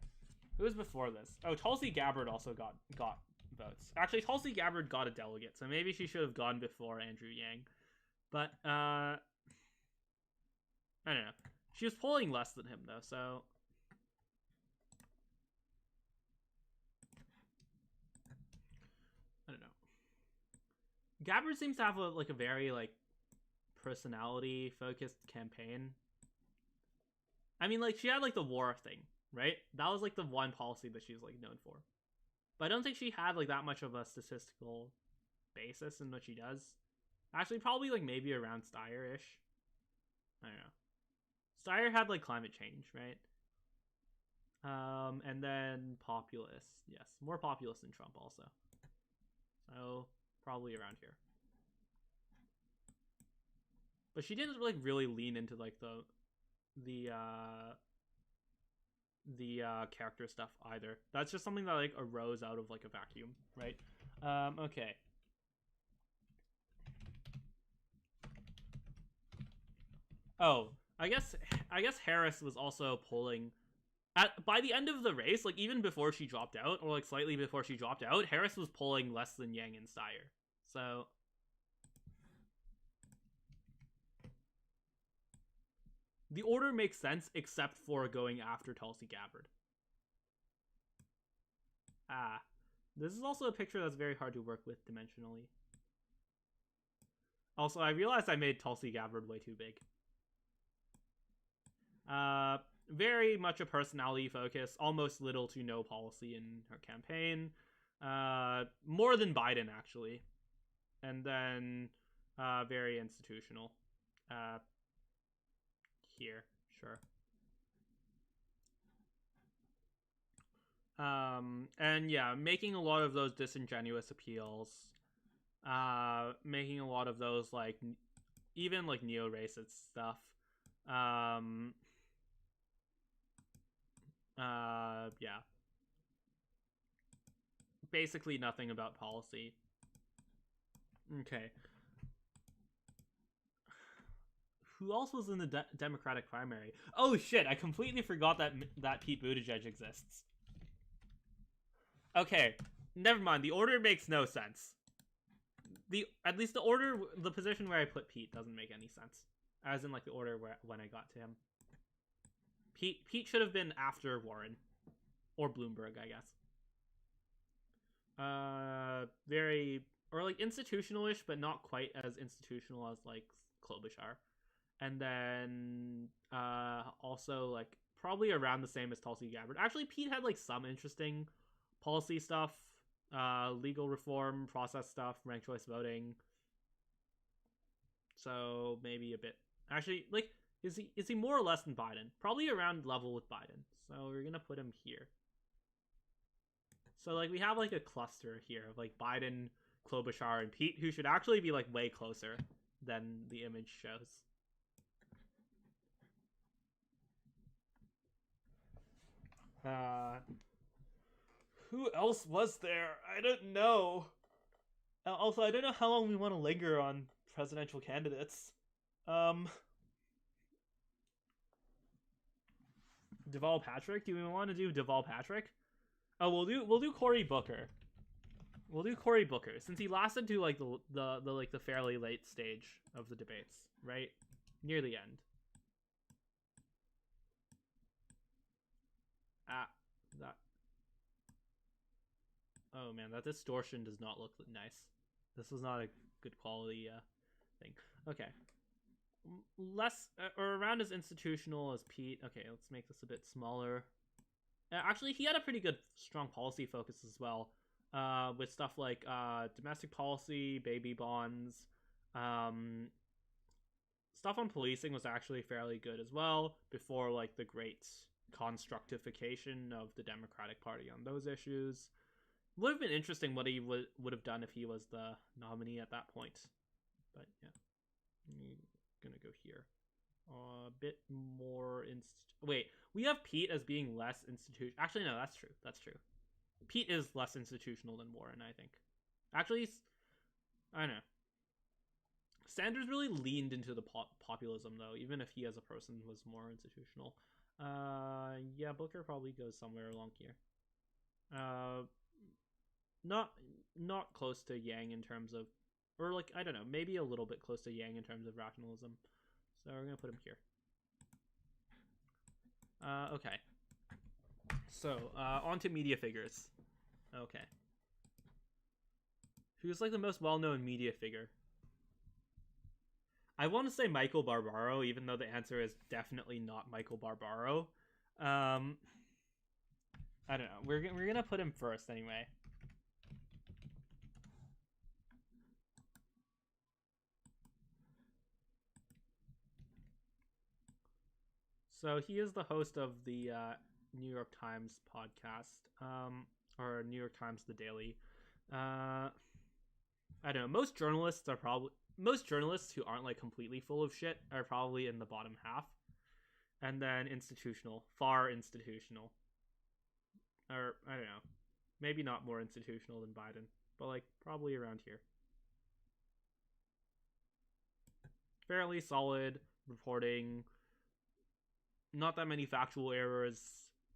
Who was before this? Oh, Tulsi Gabbard also got votes. Actually, Tulsi Gabbard got a delegate, so maybe she should have gone before Andrew Yang. But, I don't know. She was polling less than him, though, so... I don't know. Gabbard seems to have a very, personality-focused campaign. I mean, she had, the war thing, right? That was, the one policy that she was, known for. But I don't think she had, that much of a statistical basis in what she does. Actually, probably, maybe around Steyer-ish. I don't know. Steyer had, climate change, right? And then populist. Yes, more populist than Trump also. So, probably around here. But she didn't really lean into, the character stuff either. That's just something that, arose out of, a vacuum, right? Okay. Oh, I guess Harris was also polling by the end of the race, even before she dropped out, or slightly before she dropped out, Harris was polling less than Yang and Steyer. So the order makes sense except for going after Tulsi Gabbard. This is also a picture that's very hard to work with dimensionally. Also, I realized I made Tulsi Gabbard way too big. Very much a personality focus, almost little to no policy in her campaign. More than Biden, actually. And then, very institutional. Here, sure. And yeah, making a lot of those disingenuous appeals. Making a lot of those, even, neo-racist stuff. Yeah. Basically nothing about policy. Okay. Who else was in the Democratic primary? Oh shit, I completely forgot that Pete Buttigieg exists. Okay, never mind. The order makes no sense. At least the position where I put Pete doesn't make any sense. As in, the order when I got to him. Pete should have been after Warren. Or Bloomberg, I guess. Very... Or, institutional-ish, but not quite as institutional as, Klobuchar. And then, also, probably around the same as Tulsi Gabbard. Actually, Pete had, some interesting policy stuff. Legal reform, process stuff, ranked choice voting. So, maybe a bit... Actually, is he more or less than Biden? Probably around level with Biden. So we're gonna put him here. So we have a cluster here of Biden, Klobuchar, and Pete, who should actually be way closer than the image shows. Who else was there? I don't know. Also, I don't know how long we want to linger on presidential candidates. Deval Patrick? Do we want to do Deval Patrick? Oh, we'll do Cory Booker. We'll do Cory Booker since he lasted to the fairly late stage of the debates, right? Near the end. That. Oh man, that distortion does not look nice. This was not a good quality thing. Okay. Less or around as institutional as Pete. Okay, let's make this a bit smaller. Actually, he had a pretty good, strong policy focus as well, with stuff like domestic policy, baby bonds. Stuff on policing was actually fairly good as well before the great constructification of the Democratic Party on those issues. Would have been interesting what he would have done if he was the nominee at that point. But yeah, I'm gonna go here. A bit more wait, we have Pete as being less institutional. Actually, no, that's true. That's true. Pete is less institutional than Warren, I think. Actually, I don't know. Sanders really leaned into the populism, though, even if he as a person was more institutional. Yeah, Booker probably goes somewhere along here. Not not close to Yang in terms of, or like, I don't know, maybe a little bit close to Yang in terms of rationalism. So we're gonna put him here. Okay. So on to media figures. Okay. Who's like the most well-known media figure? I want to say Michael Barbaro, even though the answer is definitely not Michael Barbaro. I don't know. We're gonna put him first anyway. So he is the host of the New York Times podcast, or New York Times The Daily. I don't know. Most journalists who aren't like completely full of shit are probably in the bottom half, and then institutional, far institutional, or I don't know, maybe not more institutional than Biden, but like probably around here. Fairly solid reporting, not that many factual errors,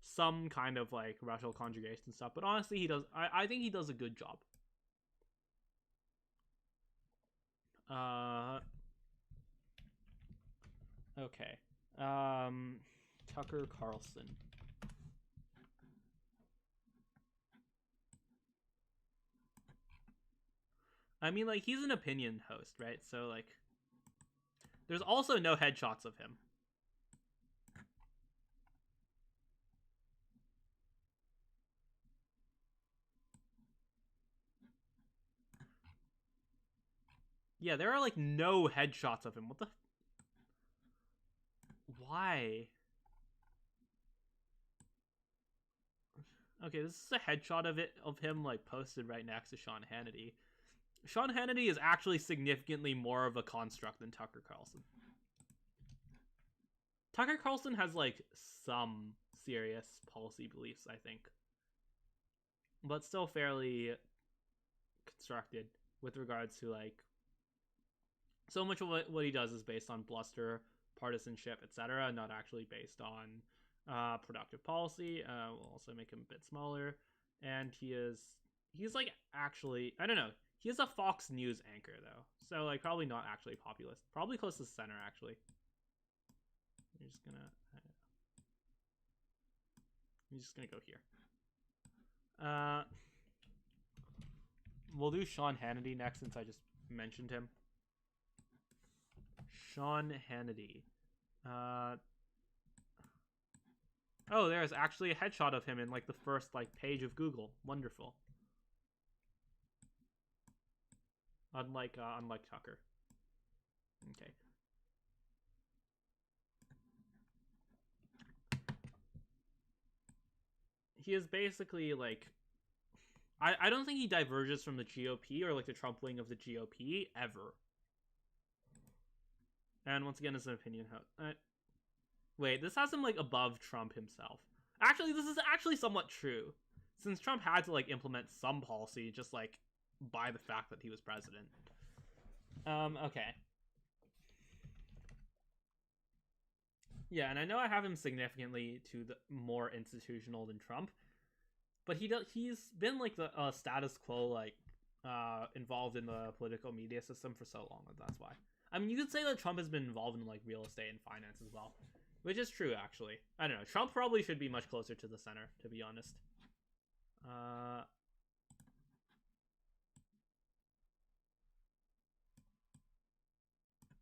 some kind of like racial conjugation stuff, but honestly he does I think he does a good job. Okay. Tucker Carlson. I mean, like, he's an opinion host, right? So like there's also no headshots of him. Yeah, there are like no headshots of him. What the? Why? Okay, this is a headshot of him like posted right next to Sean Hannity. Sean Hannity is actually significantly more of a construct than Tucker Carlson. Tucker Carlson has like some serious policy beliefs, I think, but still fairly constructed with regards to like so much of what he does is based on bluster, partisanship, etc., not actually based on productive policy. We'll also make him a bit smaller, and he's like actually, I don't know. He is a Fox News anchor though, so like probably not actually populist. Probably close to the center actually. I'm just gonna go here. We'll do Sean Hannity next since I just mentioned him. Sean Hannity. Oh, there's actually a headshot of him in like the first like page of Google. Wonderful. Unlike Tucker. Okay. He is basically like, I don't think he diverges from the GOP or like the Trump wing of the GOP ever. And once again, it's an opinion. Wait, this has him like above Trump himself. Actually, this is actually somewhat true, since Trump had to like implement some policy just like by the fact that he was president. Okay. Yeah, and I know I have him significantly to the more institutional than Trump, but he's been like the status quo, like involved in the political media system for so long that that's why. I mean, you could say that Trump has been involved in like real estate and finance as well, which is true actually. I don't know. Trump probably should be much closer to the center, to be honest.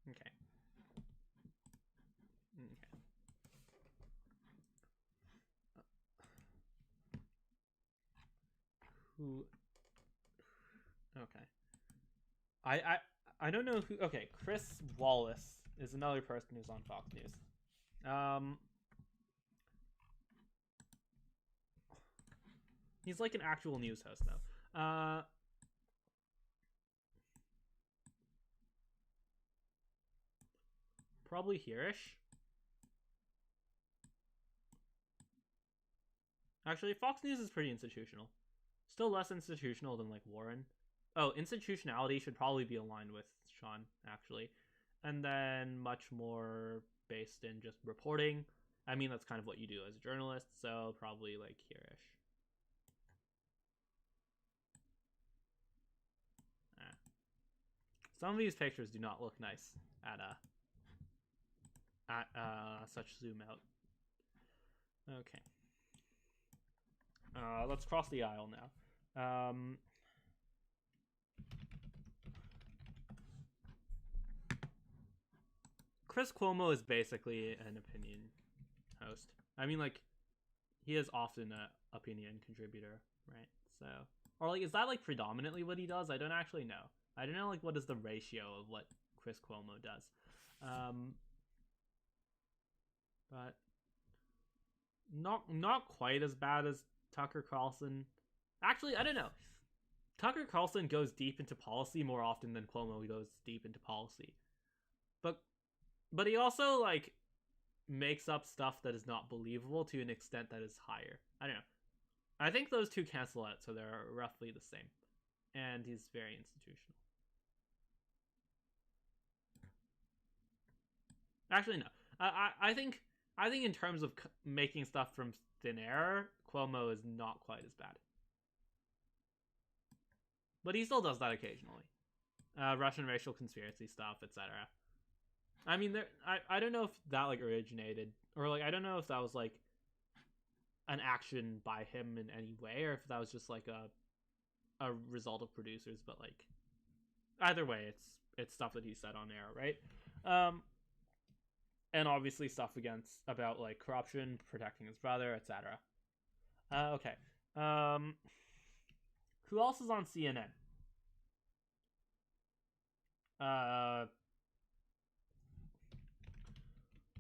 Okay. Who? Okay. I don't know who. Okay, Chris Wallace is another person who's on Fox News. He's like an actual news host though. Probably here-ish. Actually, Fox News is pretty institutional. Still less institutional than like Warren. Oh, institutionality should probably be aligned with Sean, actually. And then much more based in just reporting. I mean, that's kind of what you do as a journalist, so probably like here-ish. Some of these pictures do not look nice at such zoom out. Okay. Let's cross the aisle now. Chris Cuomo is basically an opinion host. I mean, like, he is often an opinion contributor, right? So, or like, is that like predominantly what he does? I don't actually know. I don't know like what is the ratio of what Chris Cuomo does. But not quite as bad as Tucker Carlson. Actually, I don't know. Tucker Carlson goes deep into policy more often than Cuomo goes deep into policy. But he also like makes up stuff that is not believable to an extent that is higher. I don't know. I think those two cancel out, so they're roughly the same. And he's very institutional. Actually, no. I think in terms of making stuff from thin air, Cuomo is not quite as bad. But he still does that occasionally. Russian racial conspiracy stuff, etc. I mean, I don't know if that like originated, or like I don't know if that was like an action by him in any way, or if that was just like a result of producers. But like either way, it's stuff that he said on air, right? And obviously stuff about like corruption, protecting his brother, etc. Okay. Who else is on CNN?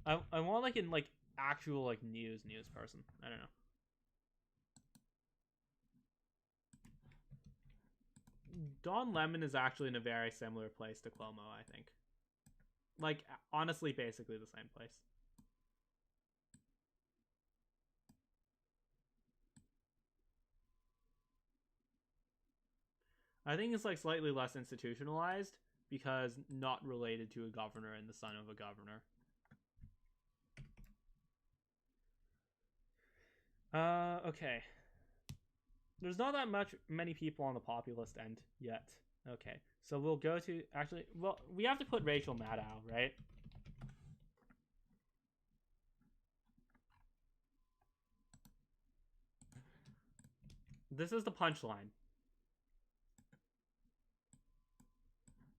I want like in like actual like news person. I don't know. Don Lemon is actually in a very similar place to Cuomo, I think. Like honestly, basically the same place. I think it's like slightly less institutionalized because not related to a governor and the son of a governor. Okay. There's not that many people on the populist end yet. Okay, so we'll go to actually. Well, we have to put Rachel Maddow, right? This is the punchline.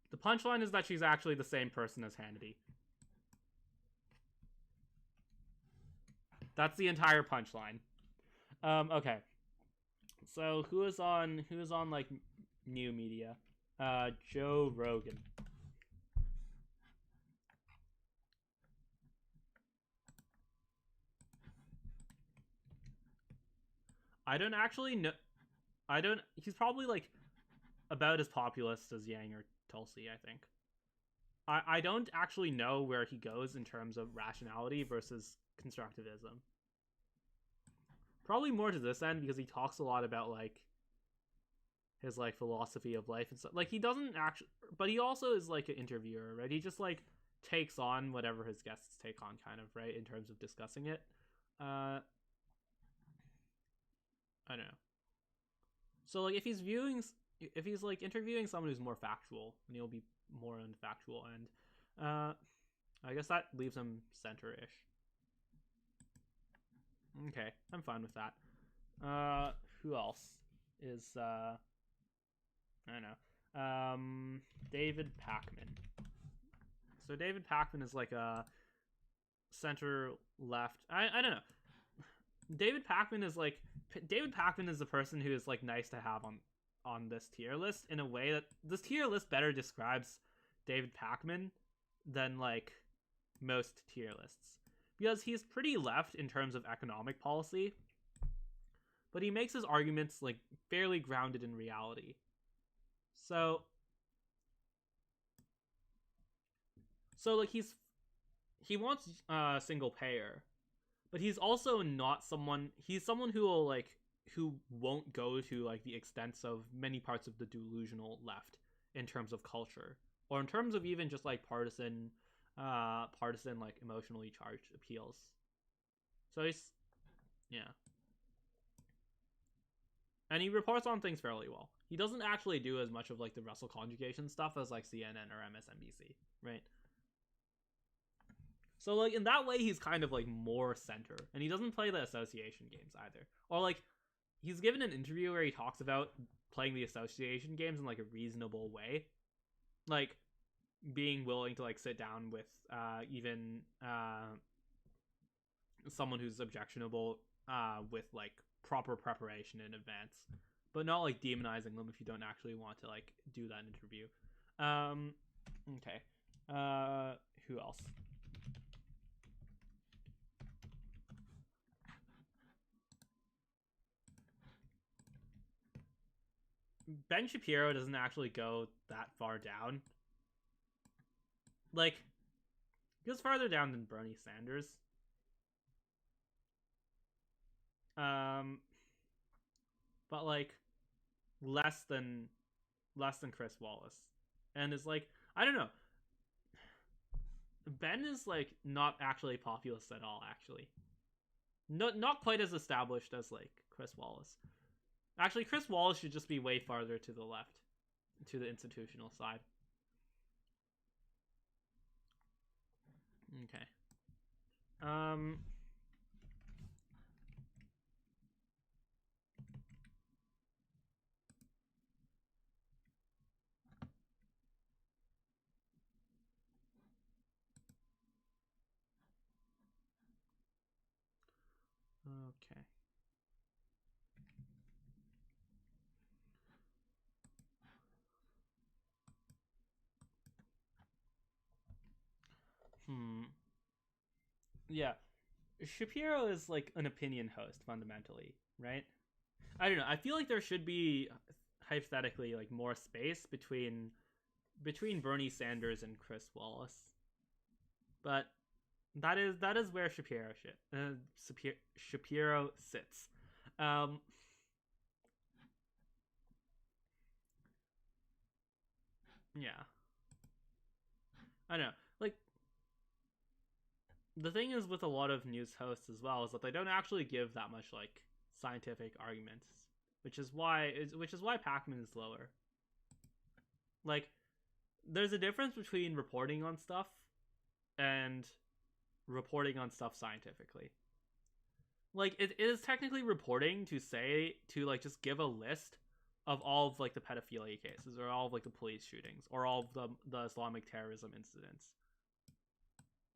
The punchline is that she's actually the same person as Hannity. That's the entire punchline. Okay. So who is on like new media? Joe Rogan. I don't actually know. He's probably like about as populist as Yang or Tulsi, I think. I don't actually know where he goes in terms of rationality versus constructivism. Probably more to this end because he talks a lot about like his like philosophy of life and stuff. Like he doesn't actually, but he also is like an interviewer, right? He just like takes on whatever his guests take on, kind of, right, in terms of discussing it. I don't know. So like if he's like interviewing someone who's more factual, then he'll be more on the factual end. I guess that leaves him center-ish. Okay, I'm fine with that. Who else is I don't know. David Pakman. So David Pakman is like a center left. I don't know. David Pakman is the person who is like nice to have on this tier list in a way that this tier list better describes David Pakman than like most tier lists, because he's pretty left in terms of economic policy, but he makes his arguments like fairly grounded in reality. So like he wants single payer, but he's also not someone. He's someone who will like won't go to like the extents of many parts of the delusional left in terms of culture or in terms of even just like partisan like emotionally charged appeals. So he's yeah. And he reports on things fairly well. He doesn't actually do as much of like the Russell conjugation stuff as like CNN or MSNBC, right? So like in that way he's kind of like more center. And he doesn't play the association games either. Or like he's given an interview where he talks about playing the association games in like a reasonable way. Like being willing to like sit down with even someone who's objectionable with like proper preparation in advance, but not like demonizing them if you don't actually want to like do that interview. Okay. Who else? Ben Shapiro doesn't actually go that far down. Like, he goes farther down than Bernie Sanders. But like less than Chris Wallace, and is like I don't know. Ben is like not actually populist at all. Actually, not quite as established as like Chris Wallace. Actually, Chris Wallace should just be way farther to the left, to the institutional side. Okay. Okay. Yeah. Shapiro is like an opinion host fundamentally, right? I don't know. I feel like there should be hypothetically like more space between Bernie Sanders and Chris Wallace. But that is where Shapiro sits. Yeah. I know. Like the thing is with a lot of news hosts as well is that they don't actually give that much like scientific arguments, which is why Pacman is lower. Like there's a difference between reporting on stuff and reporting on stuff scientifically. Like it is technically reporting to like just give a list of all of like the pedophilia cases or all of like the police shootings or all of the Islamic terrorism incidents.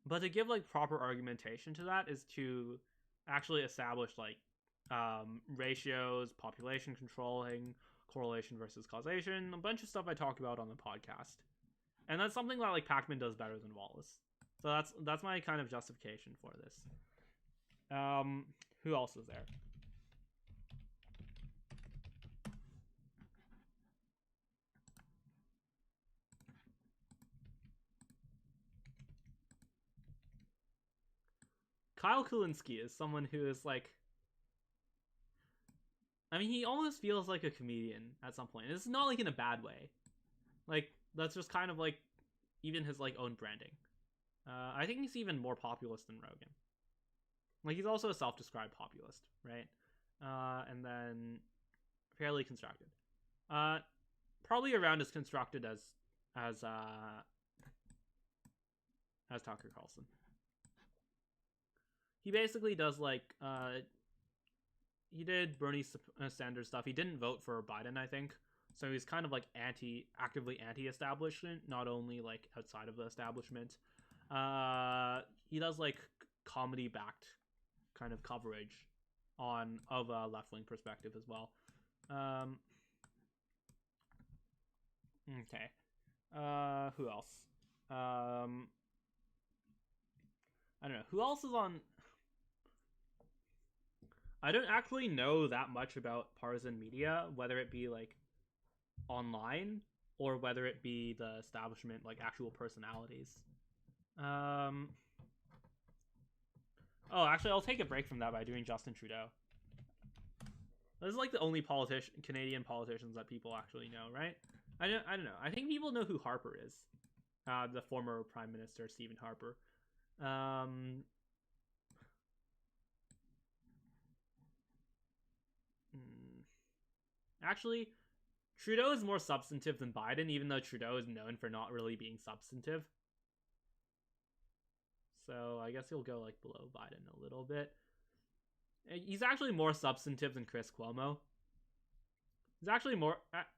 But to give like proper argumentation to that is to actually establish like ratios, population controlling, correlation versus causation, a bunch of stuff I talk about on the podcast. And that's something that like Pacman does better than Wallace. So that's my kind of justification for this. Who else is there? Kyle Kulinski is someone who is like, I mean, he almost feels like a comedian at some point. It's not like in a bad way. Like that's just kind of like even his like own branding. I think he's even more populist than Rogan. Like he's also a self-described populist, right? And then fairly constructed. Probably around as constructed as Tucker Carlson. He basically does like he did Bernie Sanders stuff. He didn't vote for Biden, I think. So he's kind of like actively anti-establishment, not only like outside of the establishment. He does like comedy-backed kind of coverage of a left-wing perspective as well. Okay. Who else? I don't know. Who else is on? I don't actually know that much about partisan media, whether it be like online or whether it be the establishment, like actual personalities. Oh, actually, I'll take a break from that by doing Justin Trudeau. This is like the only Canadian politicians that people actually know, right? I don't know. I think people know who Harper is, the former Prime Minister Stephen Harper. Actually, Trudeau is more substantive than Biden, even though Trudeau is known for not really being substantive. So I guess he'll go like below Biden a little bit. He's actually more substantive than Chris Cuomo. He's actually more.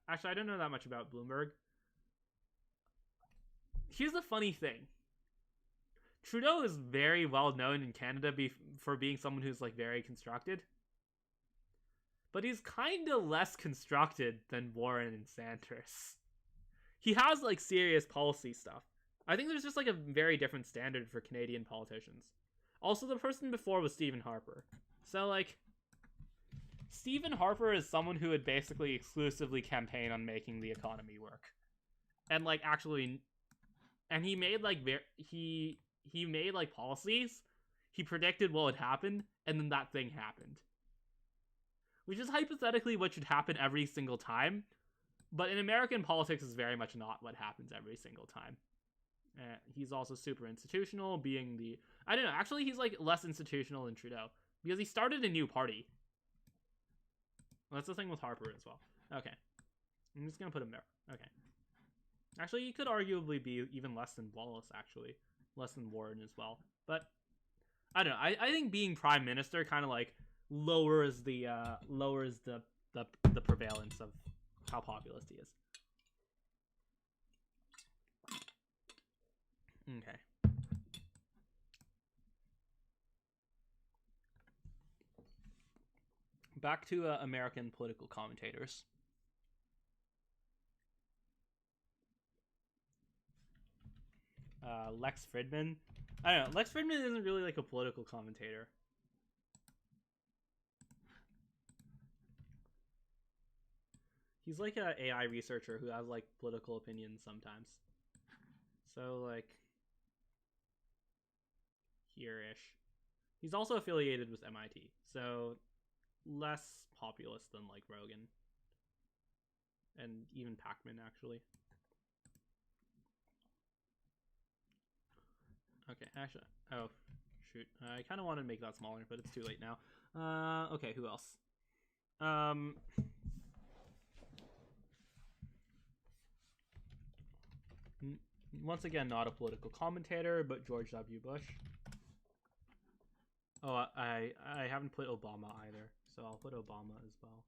Actually, I don't know that much about Bloomberg. Here's the funny thing. Trudeau is very well known in Canada for being someone who's like very constructed. But he's kind of less constructed than Warren and Sanders. He has like serious policy stuff. I think there's just like a very different standard for Canadian politicians. Also, the person before was Stephen Harper. So like, Stephen Harper is someone who would basically exclusively campaign on making the economy work. And like actually, and he made like he made like policies. He predicted what would happen, and then that thing happened. Which is hypothetically what should happen every single time. But in American politics is very much not what happens every single time. He's also super institutional, being the... I don't know, actually he's like less institutional than Trudeau. Because he started a new party. Well, that's the thing with Harper as well. Okay. I'm just gonna put him there. Okay. Actually, he could arguably be even less than Wallace, actually. Less than Warren as well. But, I don't know, I think being Prime Minister kind of like lowers the prevalence of how populist he is. Okay. Back to American political commentators. Lex Fridman. I don't know. Lex Fridman isn't really like a political commentator. He's like an AI researcher who has like political opinions sometimes. So like here-ish. He's also affiliated with MIT, so less populist than like Rogan. And even Pacman, actually. Okay, actually, oh, shoot. I kind of want to make that smaller, but it's too late now. Okay, who else? Once again, not a political commentator, but George W. Bush. Oh, I haven't put Obama either, so I'll put Obama as well.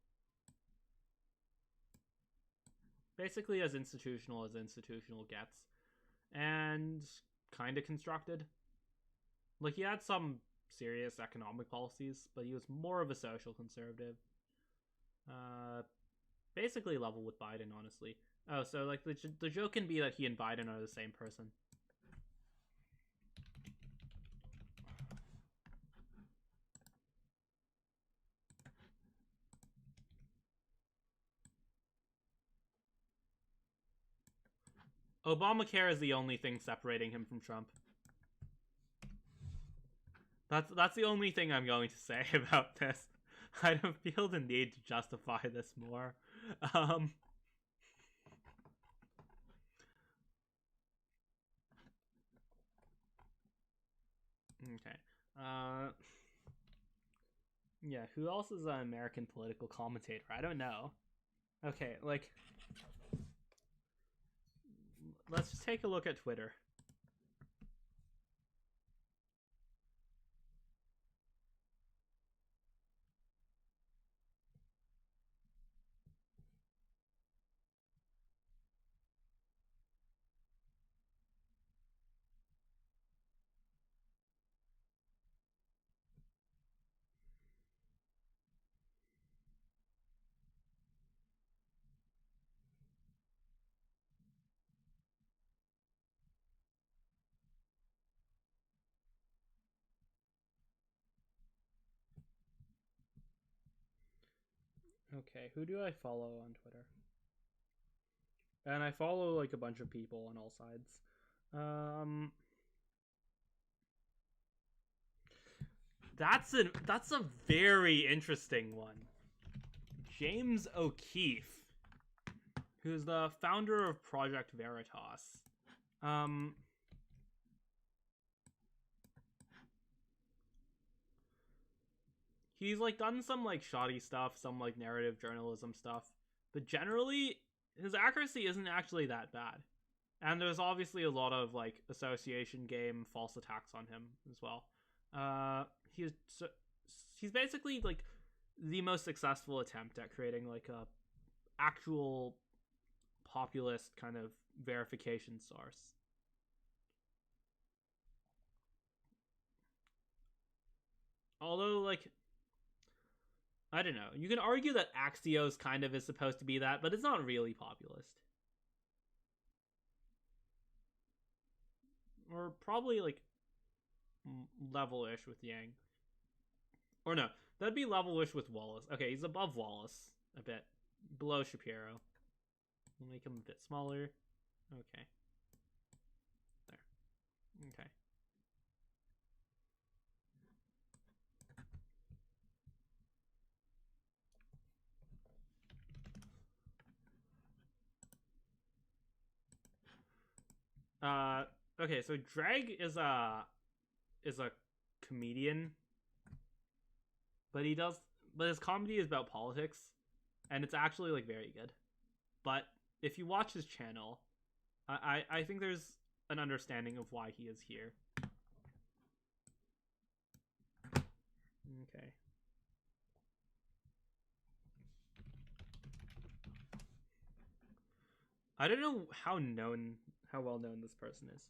Basically as institutional gets. And kind of constructed. Like, he had some serious economic policies, but he was more of a social conservative. Basically level with Biden, honestly. Oh, so like the joke can be that he and Biden are the same person. Obamacare is the only thing separating him from Trump. That's the only thing I'm going to say about this. I don't feel the need to justify this more. Okay. Yeah, who else is an American political commentator? I don't know. Okay, like, let's just take a look at Twitter. Okay, who do I follow on Twitter? And I follow like a bunch of people on all sides. That's a very interesting one. James O'Keefe, who's the founder of Project Veritas. He's like done some like shoddy stuff, some like narrative journalism stuff, but generally his accuracy isn't actually that bad. And there's obviously a lot of like association game false attacks on him as well. He's basically like the most successful attempt at creating like a actual populist kind of verification source. Although, like, I don't know. You can argue that Axios kind of is supposed to be that, but it's not really populist. Or probably, like, level-ish with Yang. Or no, that'd be level-ish with Wallace. Okay, he's above Wallace a bit. Below Shapiro. We'll make him a bit smaller. Okay. There. Okay. Okay, so Dreg is a comedian, but his comedy is about politics, and it's actually like very good. But if you watch his channel, I think there's an understanding of why he is here. Okay. I don't know how well known this person is.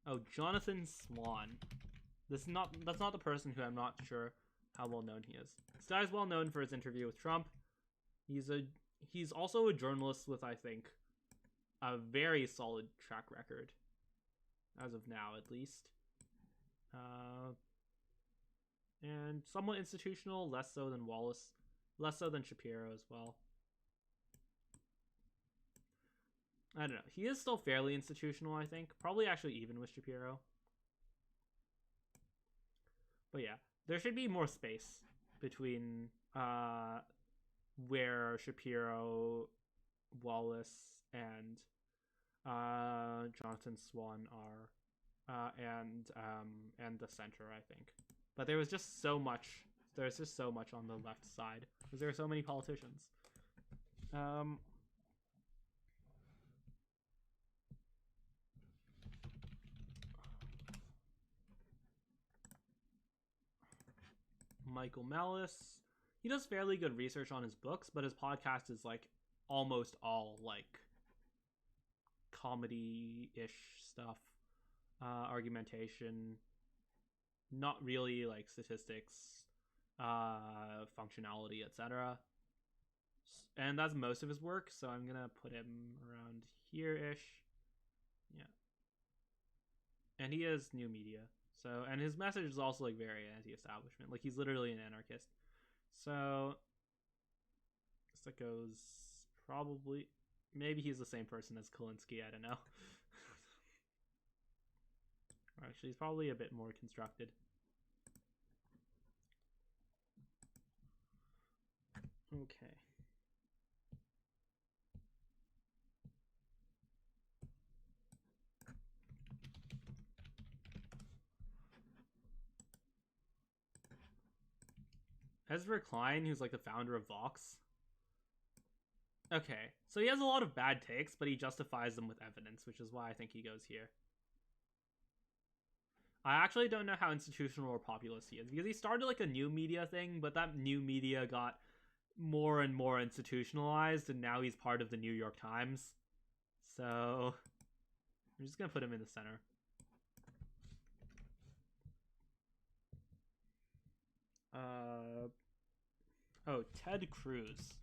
Oh, Jonathan Swan. That's not the person who I'm not sure how well known he is. This guy's well known for his interview with Trump. He's also a journalist with, I think, a very solid track record, as of now at least. And somewhat institutional, less so than Wallace, less so than Shapiro as well. I don't know. He is still fairly institutional, I think. Probably actually even with Shapiro. But yeah, there should be more space between where Shapiro, Wallace, and Jonathan Swan are, and the center, I think. But there was just so much. There's just so much on the left side because there are so many politicians. Michael Malice. He does fairly good research on his books, but his podcast is like almost all like comedy-ish stuff, argumentation, not really like statistics, functionality, etc. And that's most of his work, so I'm gonna put him around here-ish. Yeah. And he is new media. So, and his message is also like very anti-establishment. Like he's literally an anarchist. So, that goes probably. Maybe he's the same person as Kulinski. I don't know. Actually, he's probably a bit more constructed. Okay. Ezra Klein, who's like the founder of Vox. Okay, so he has a lot of bad takes, but he justifies them with evidence, which is why I think he goes here. I actually don't know how institutional or populist he is, because he started like a new media thing, but that new media got more and more institutionalized, and now he's part of the New York Times. So I'm just gonna put him in the center. Oh, Ted Cruz.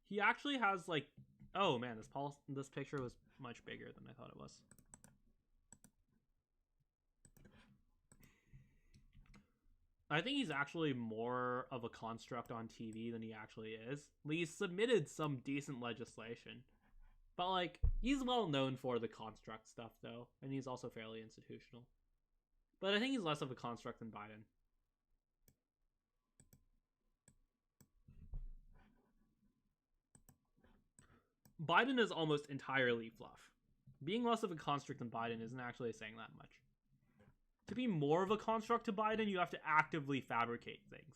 He actually has like, oh man, this picture was much bigger than I thought it was. I think he's actually more of a construct on TV than he actually is. He's submitted some decent legislation. But, like, he's well known for the construct stuff, though. And he's also fairly institutional. But I think he's less of a construct than Biden. Biden is almost entirely fluff. Being less of a construct than Biden isn't actually saying that much. To be more of a construct to Biden, you have to actively fabricate things.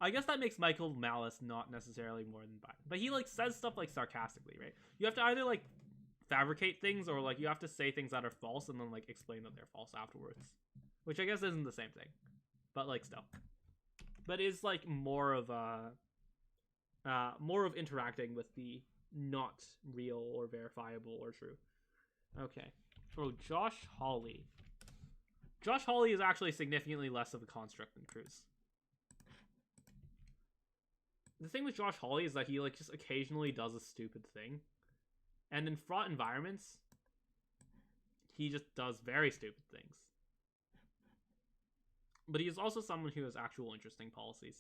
I guess that makes Michael Malice not necessarily more than Biden. But he, like, says stuff, like, sarcastically, right? You have to either, like, fabricate things or, like, you have to say things that are false and then, like, explain that they're false afterwards. Which I guess isn't the same thing. But, like, still. But is, like, more of interacting with the not real or verifiable or true. Okay. Oh, Josh Hawley. Josh Hawley is actually significantly less of a construct than Cruz. The thing with Josh Hawley is that he, like, just occasionally does a stupid thing. And in fraught environments, he just does very stupid things. But he is also someone who has actual interesting policies.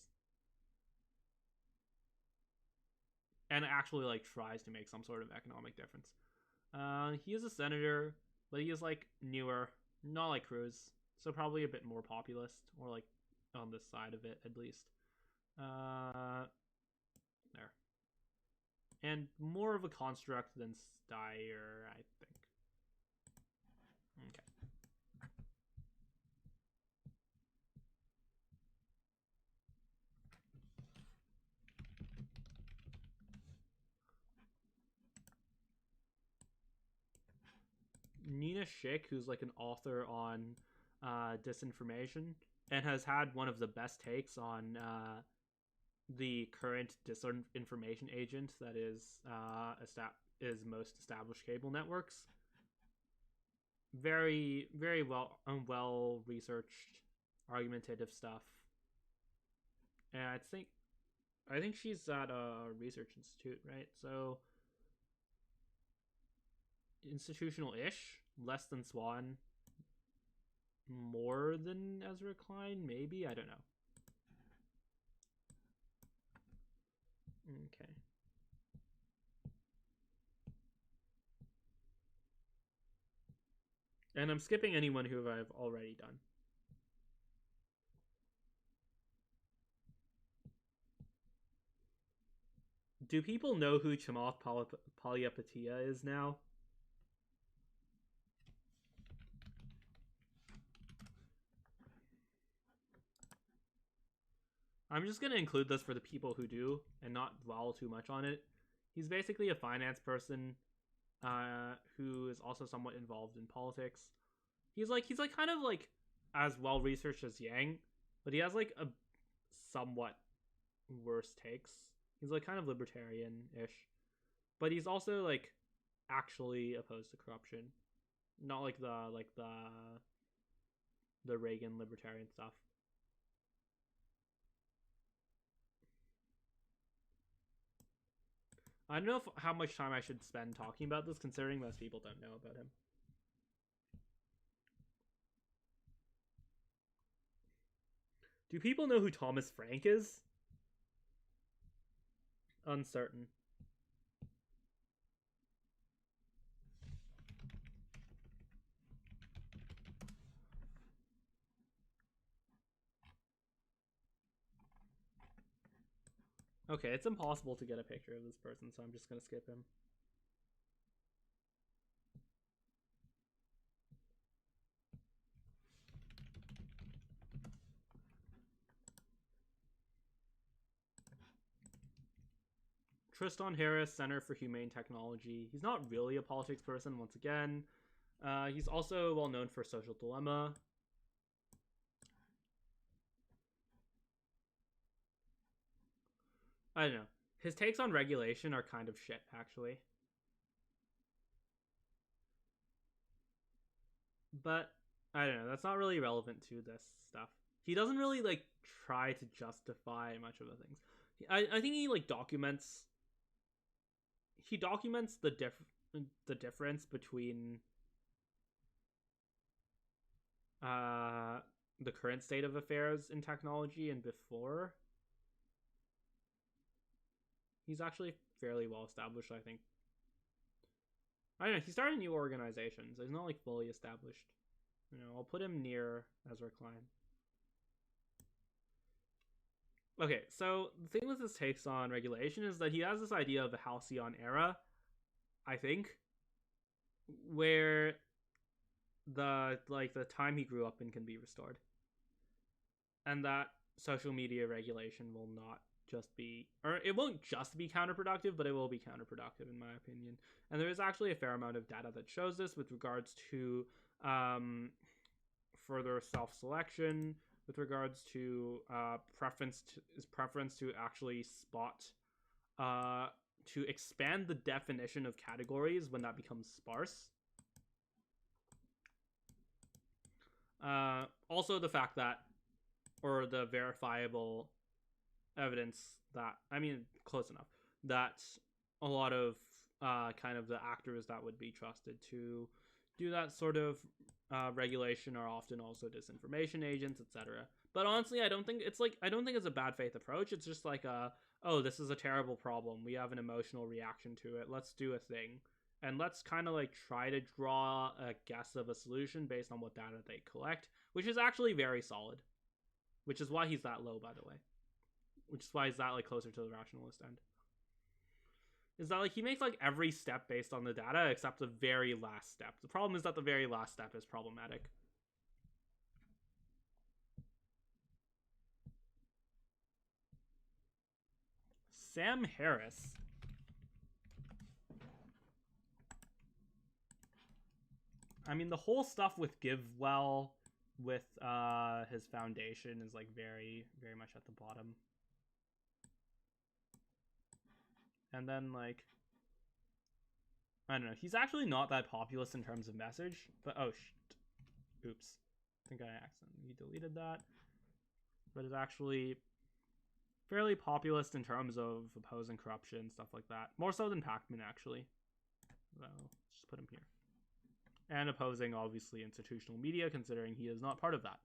And actually, like, tries to make some sort of economic difference. He is a senator, but he is, like, newer. Not like Cruz. So probably a bit more populist. Or, like, on this side of it, at least. There. And more of a construct than Steyer, I think. Okay. Nina Schick, who's like an author on disinformation and has had one of the best takes on the current disinformation agent that is most established cable networks. Very, very well researched, argumentative stuff. And I think she's at a research institute, right? So institutional-ish, less than Swan, more than Ezra Klein, maybe? I don't know. Okay. And I'm skipping anyone who I've already done. Do people know who Chamath Palihapitiya is now? I'm just going to include this for the people who do and not dwell too much on it. He's basically a finance person who is also somewhat involved in politics. He's like kind of like as well researched as Yang, but he has like a somewhat worse takes. He's like kind of libertarian-ish, but he's also like actually opposed to corruption, not like the Reagan libertarian stuff. I don't know how much time I should spend talking about this, considering most people don't know about him. Do people know who Thomas Frank is? Uncertain. Okay, it's impossible to get a picture of this person, so I'm just going to skip him. Tristan Harris, Center for Humane Technology. He's not really a politics person, once again. He's also well known for Social Dilemma. I don't know. His takes on regulation are kind of shit, actually. But, I don't know. That's not really relevant to this stuff. He doesn't really, like, try to justify much of the things. I think he, like, documents... He documents the difference between the current state of affairs in technology and before. He's actually fairly well established, I think. I don't know, he started a new organization, so he's not like fully established. I'll put him near Ezra Klein. Okay, so the thing with his takes on regulation is that he has this idea of the halcyon era, I think, where the time he grew up in can be restored, and that social media regulation will not just be, or it won't just be counterproductive, but it will be counterproductive in my opinion. And there is actually a fair amount of data that shows this with regards to further self-selection, with regards to preference to actually spot to expand the definition of categories when that becomes sparse. Also the fact that, or the verifiable evidence that, I mean, close enough, that a lot of kind of the actors that would be trusted to do that sort of regulation are often also disinformation agents, etc. But honestly, I don't think it's a bad faith approach. It's just like oh, this is a terrible problem. We have an emotional reaction to it. Let's do a thing. And let's kind of like try to draw a guess of a solution based on what data they collect, which is actually very solid. Which is why he's that low, by the way. Which is why he's that like closer to the rationalist end. Is that like he makes like every step based on the data except the very last step. The problem is that the very last step is problematic. Sam Harris. I mean, the whole stuff with GiveWell with his foundation is like very, very much at the bottom. And then like, I don't know, he's actually not that populist in terms of message, but oh shit. Oops. I think I accidentally deleted that. But it's actually fairly populist in terms of opposing corruption, stuff like that. More so than Pacman, actually. So, let's just put him here. And opposing, obviously, institutional media, considering he is not part of that.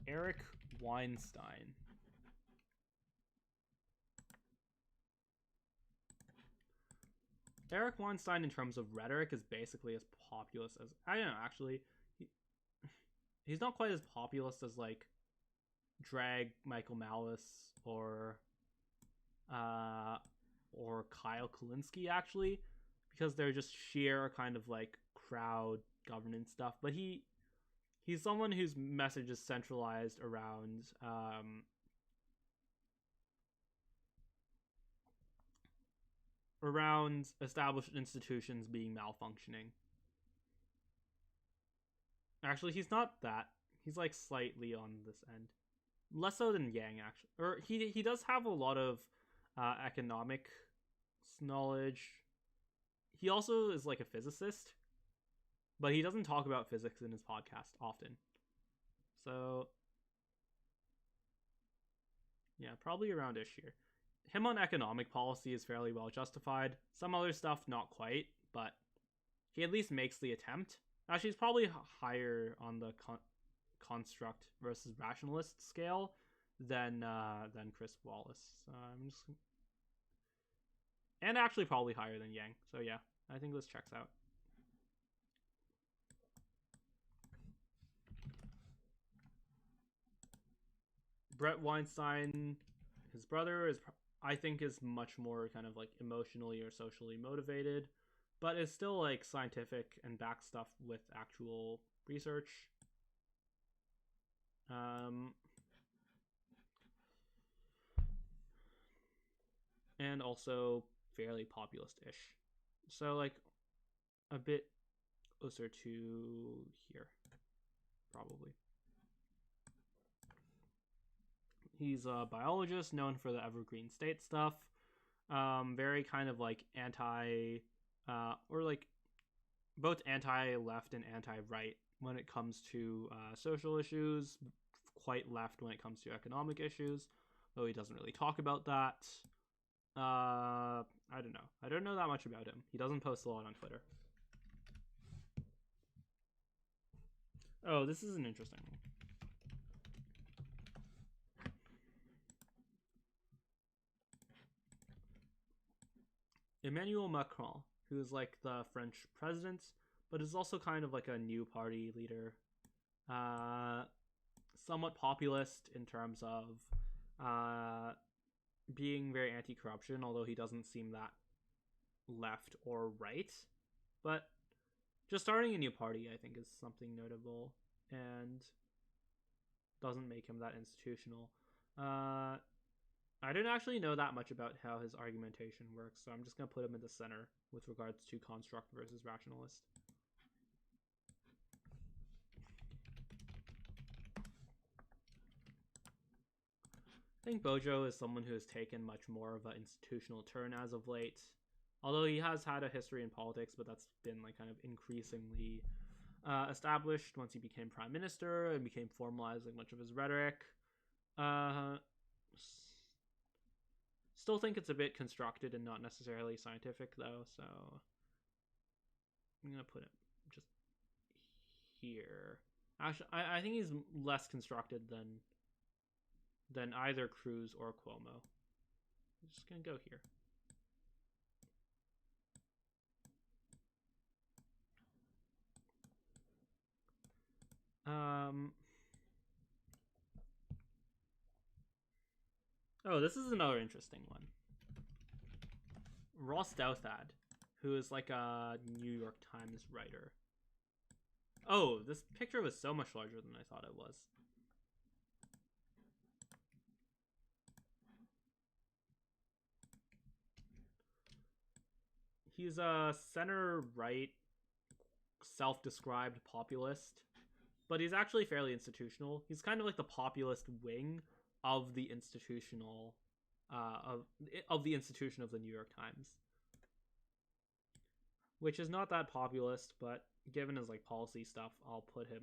Eric Weinstein. Eric Weinstein, in terms of rhetoric, is basically as populist as... I don't know, actually. He's not quite as populist as, like, Drag Michael Malice or Kyle Kulinski, actually, because they're just sheer kind of like crowd governance stuff. But he's someone whose message is centralized around established institutions being malfunctioning. Actually, he's not that. He's like slightly on this end, less so than Yang, actually. Or he does have a lot of economic knowledge. He also is like a physicist, but he doesn't talk about physics in his podcast often. So yeah, probably around ish here. Him on economic policy is fairly well justified. Some other stuff, not quite, but he at least makes the attempt. Actually, he's probably higher on the construct versus rationalist scale than Chris Wallace. I'm just... And actually probably higher than Yang. So yeah, I think this checks out. Brett Weinstein, his brother, I think is much more kind of like emotionally or socially motivated, but is still like scientific and back stuff with actual research. And also fairly populist-ish. So like a bit closer to here, probably. He's a biologist known for the evergreen state stuff. Very kind of like or like both anti-left and anti-right when it comes to social issues, quite left when it comes to economic issues, though he doesn't really talk about that. I don't know. I don't know that much about him. He doesn't post a lot on Twitter. Oh, this is an interesting one. Emmanuel Macron. who's like the French president, but is also kind of like a new party leader. Somewhat populist in terms of being very anti-corruption, although he doesn't seem that left or right. But just starting a new party, I think, is something notable and doesn't make him that institutional. I didn't actually know that much about how his argumentation works, so I'm just going to put him in the center with regards to construct versus rationalist. I think Bojo is someone who has taken much more of an institutional turn as of late. Although he has had a history in politics, but that's been like kind of increasingly established once he became prime minister and became formalizing much of his rhetoric. Still think it's a bit constructed and not necessarily scientific, though, so I'm going to put it just here. Actually, I think he's less constructed than either Cruz or Cuomo. I'm just going to go here. Oh, this is another interesting one. Ross Douthat, who is like a New York Times writer. Oh, this picture was so much larger than I thought it was. He's a center-right, self-described populist, but he's actually fairly institutional. He's kind of like the populist wing of the institutional of the institution of the New York Times, which is not that populist, but given his like policy stuff, I'll put him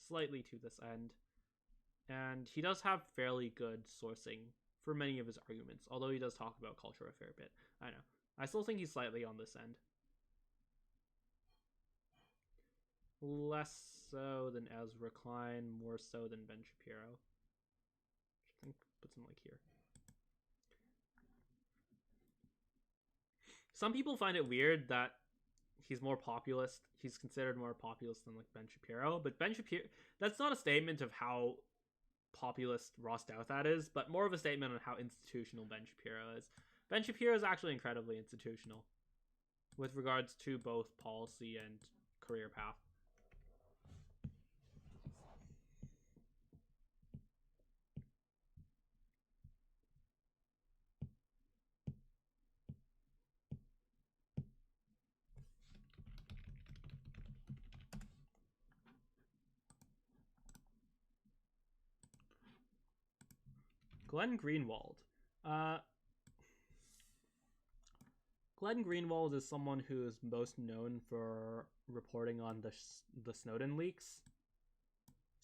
slightly to this end. And he does have fairly good sourcing for many of his arguments, although he does talk about culture a fair bit. I know. I still think he's slightly on this end. Less so than Ezra Klein, more so than Ben Shapiro. I think puts him like here. Some people find it weird that he's more populist. He's considered more populist than like Ben Shapiro, but Ben Shapiro, that's not a statement of how populist Ross Douthat is, but more of a statement on how institutional Ben Shapiro is. Ben Shapiro is actually incredibly institutional with regards to both policy and career path. Glenn Greenwald. Glenn Greenwald is someone who is most known for reporting on the Snowden leaks.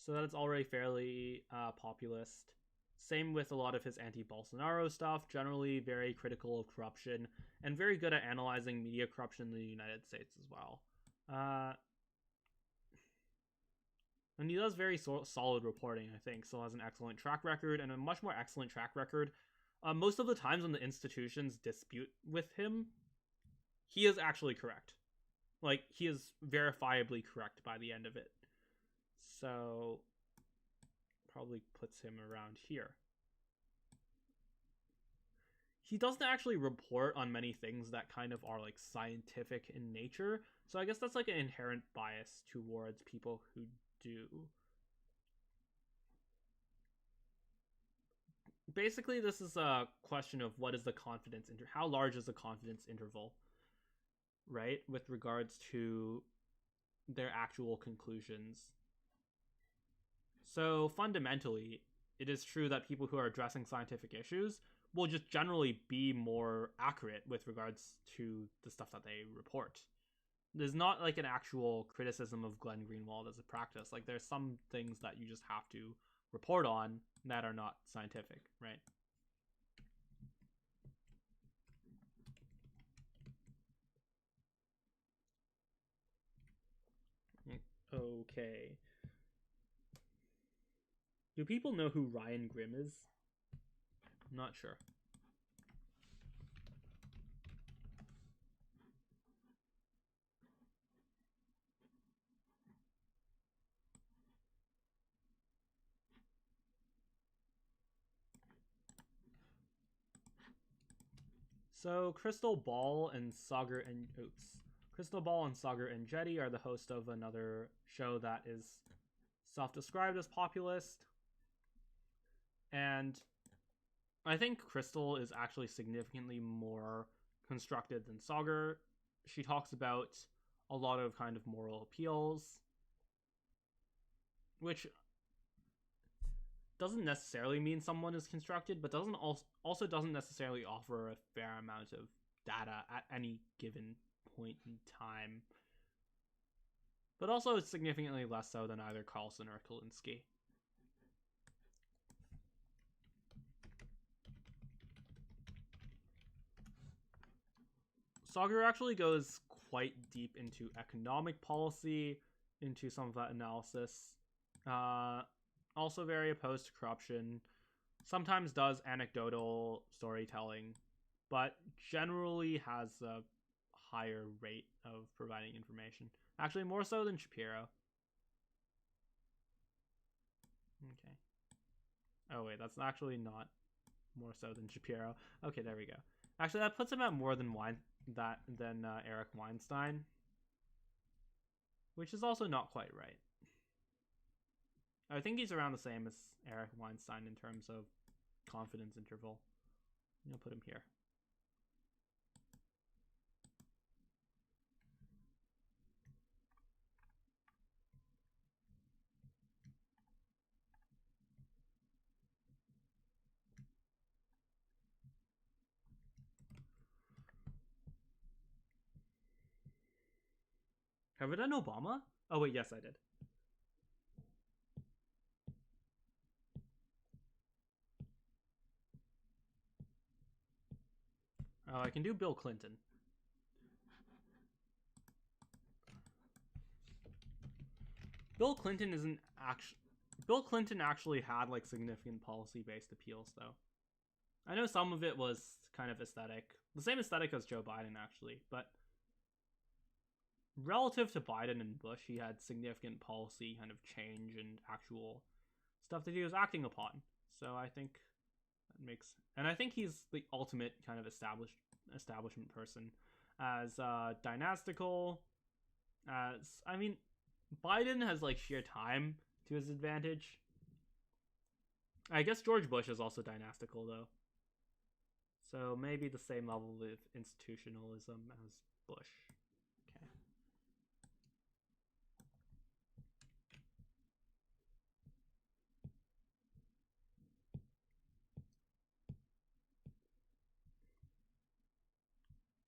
So that's already fairly populist. Same with a lot of his anti-Bolsonaro stuff, generally very critical of corruption, and very good at analyzing media corruption in the United States as well. And he does very solid reporting, I think, still has an excellent track record, and a much more excellent track record. Most of the times when the institutions dispute with him, he is actually correct. Like, he is verifiably correct by the end of it. So, probably puts him around here. He doesn't actually report on many things that kind of are, like, scientific in nature. So I guess that's, like, an inherent bias towards people who do. Basically, this is a question of what is the confidence how large is the confidence interval, right, with regards to their actual conclusions. So fundamentally, it is true that people who are addressing scientific issues will just generally be more accurate with regards to the stuff that they report. There's not like an actual criticism of Glenn Greenwald as a practice. Like, there's some things that you just have to report on that are not scientific, right? Okay. Do people know who Ryan Grimm is? I'm not sure. So Crystal Ball and Crystal Ball and Sagar and Jetty are the host of another show that is self-described as populist. And I think Crystal is actually significantly more constructed than Sagar. She talks about a lot of kind of moral appeals, which doesn't necessarily mean someone is constructed, but also doesn't necessarily offer a fair amount of data at any given point in time. But also it's significantly less so than either Carlson or Kalinske. Sagar actually goes quite deep into economic policy, into some of that analysis. Also very opposed to corruption. Sometimes does anecdotal storytelling, but generally has a higher rate of providing information. Actually, more so than Shapiro. Okay. Oh wait, that's actually not more so than Shapiro. Okay, there we go. Actually, that puts him at more than Eric Weinstein, which is also not quite right. I think he's around the same as Eric Weinstein in terms of confidence interval. I'll put him here. Have I done Obama? Oh wait, yes I did. Oh, I can do Bill Clinton. Bill Clinton actually had like significant policy-based appeals though. I know some of it was kind of aesthetic. The same aesthetic as Joe Biden actually, but relative to Biden and Bush, he had significant policy kind of change and actual stuff that he was acting upon. So I think that makes, and I think he's the ultimate kind of establishment person, as dynastical as, I mean, Biden has like sheer time to his advantage. I guess George Bush is also dynastical though, so maybe the same level of institutionalism as Bush.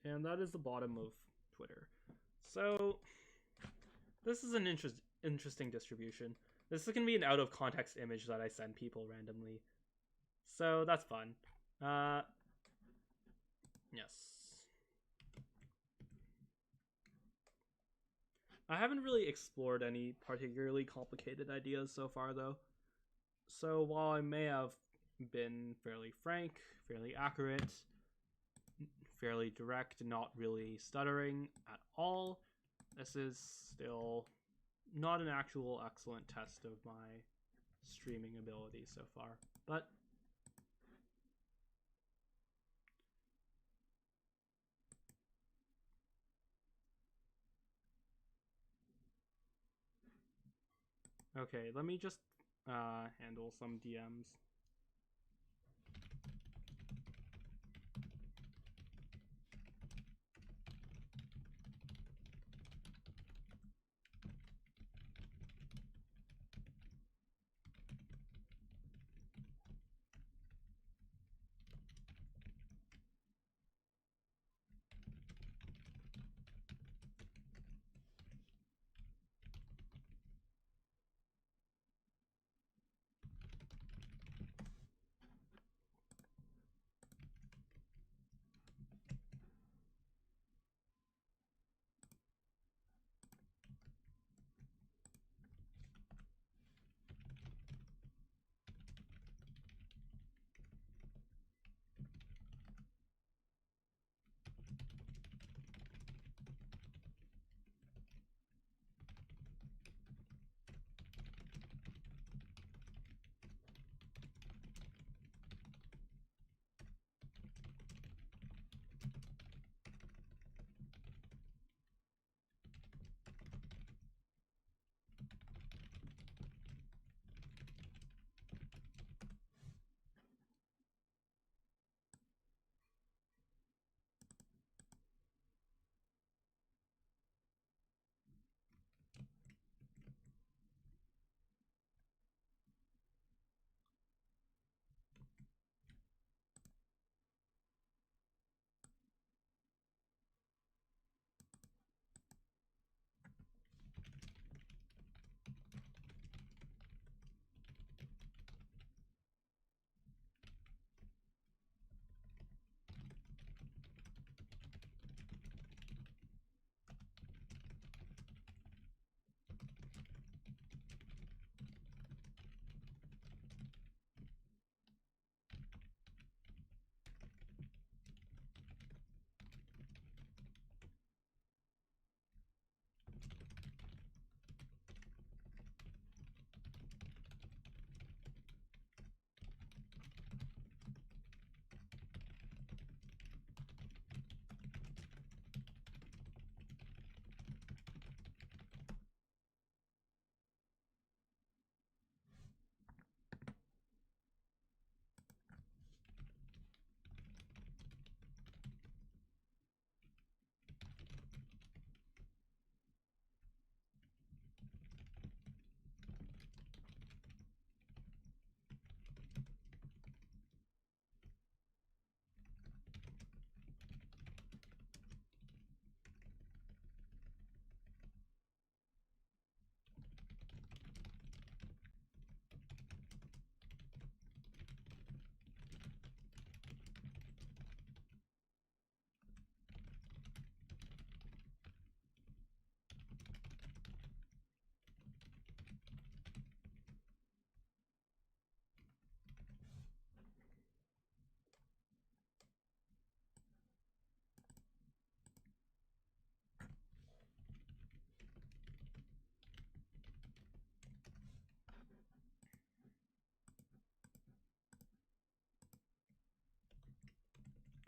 And that is the bottom of Twitter. So this is an interesting distribution. This is going to be an out of context image that I send people randomly. So that's fun. Yes. I haven't really explored any particularly complicated ideas so far though. So while I may have been fairly frank, fairly accurate, fairly direct, not really stuttering at all, this is still not an actual excellent test of my streaming ability so far, but okay, let me just handle some DMs.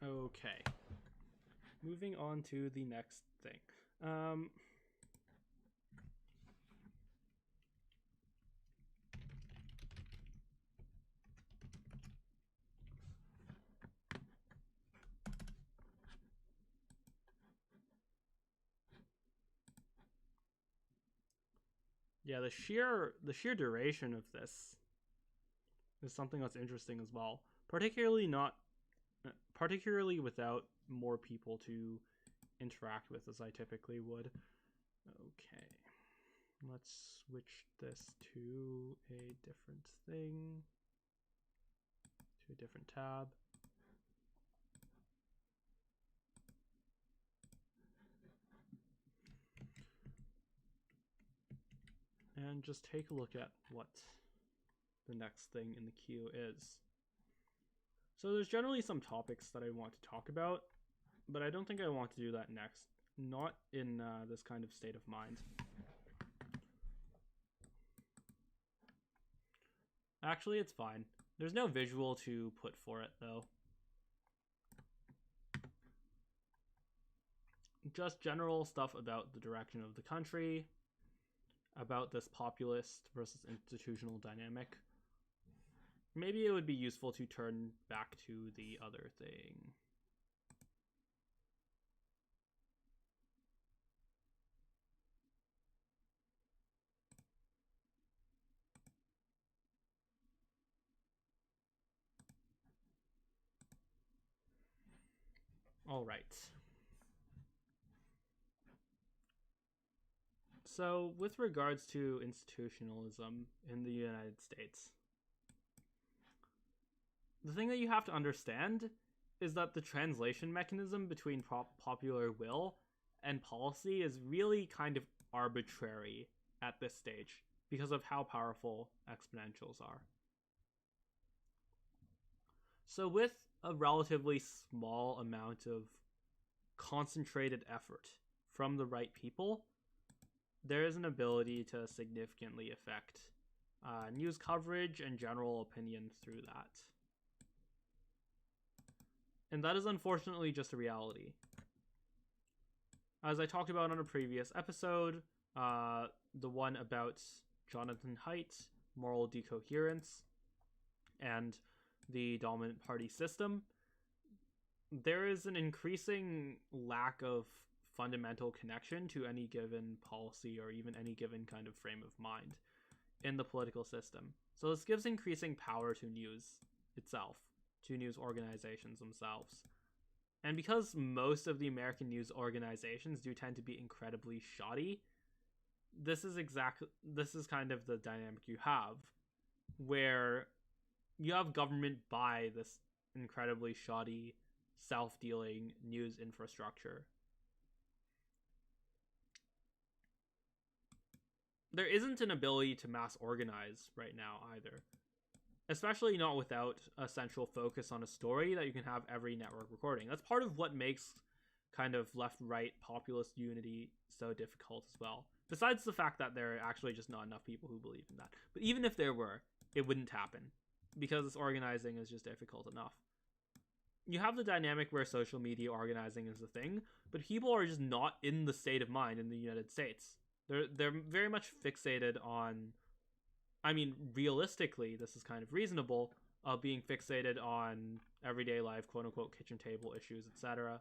Okay. Moving on to the next thing. Yeah, the sheer duration of this is something that's interesting as well. Particularly without more people to interact with as I typically would. Okay. Let's switch this to a different thing. To a different tab. And just take a look at what the next thing in the queue is. So there's generally some topics that I want to talk about, but I don't think I want to do that next. Not in this kind of state of mind. Actually, it's fine. There's no visual to put for it, though. Just general stuff about the direction of the country, about this populist versus institutional dynamic. Maybe it would be useful to turn back to the other thing. All right. So, with regards to institutionalism in the United States, the thing that you have to understand is that the translation mechanism between popular will and policy is really kind of arbitrary at this stage because of how powerful exponentials are. So, with a relatively small amount of concentrated effort from the right people, there is an ability to significantly affect news coverage and general opinion through that. And that is unfortunately just a reality. As I talked about on a previous episode, the one about Jonathan Haidt, moral decoherence, and the dominant party system, there is an increasing lack of fundamental connection to any given policy or even any given kind of frame of mind in the political system. So this gives increasing power to news itself, to news organizations themselves. And because most of the American news organizations do tend to be incredibly shoddy, this is kind of the dynamic you have, where you have government buy this incredibly shoddy, self-dealing news infrastructure. There isn't an ability to mass organize right now either. Especially not without a central focus on a story that you can have every network recording. That's part of what makes kind of left-right populist unity so difficult as well. Besides the fact that there are actually just not enough people who believe in that. But even if there were, it wouldn't happen because this organizing is just difficult enough. You have the dynamic where social media organizing is the thing, but people are just not in the state of mind in the United States. They're very much fixated on, I mean, realistically, this is kind of reasonable, being fixated on everyday life, quote-unquote, kitchen table issues, etc.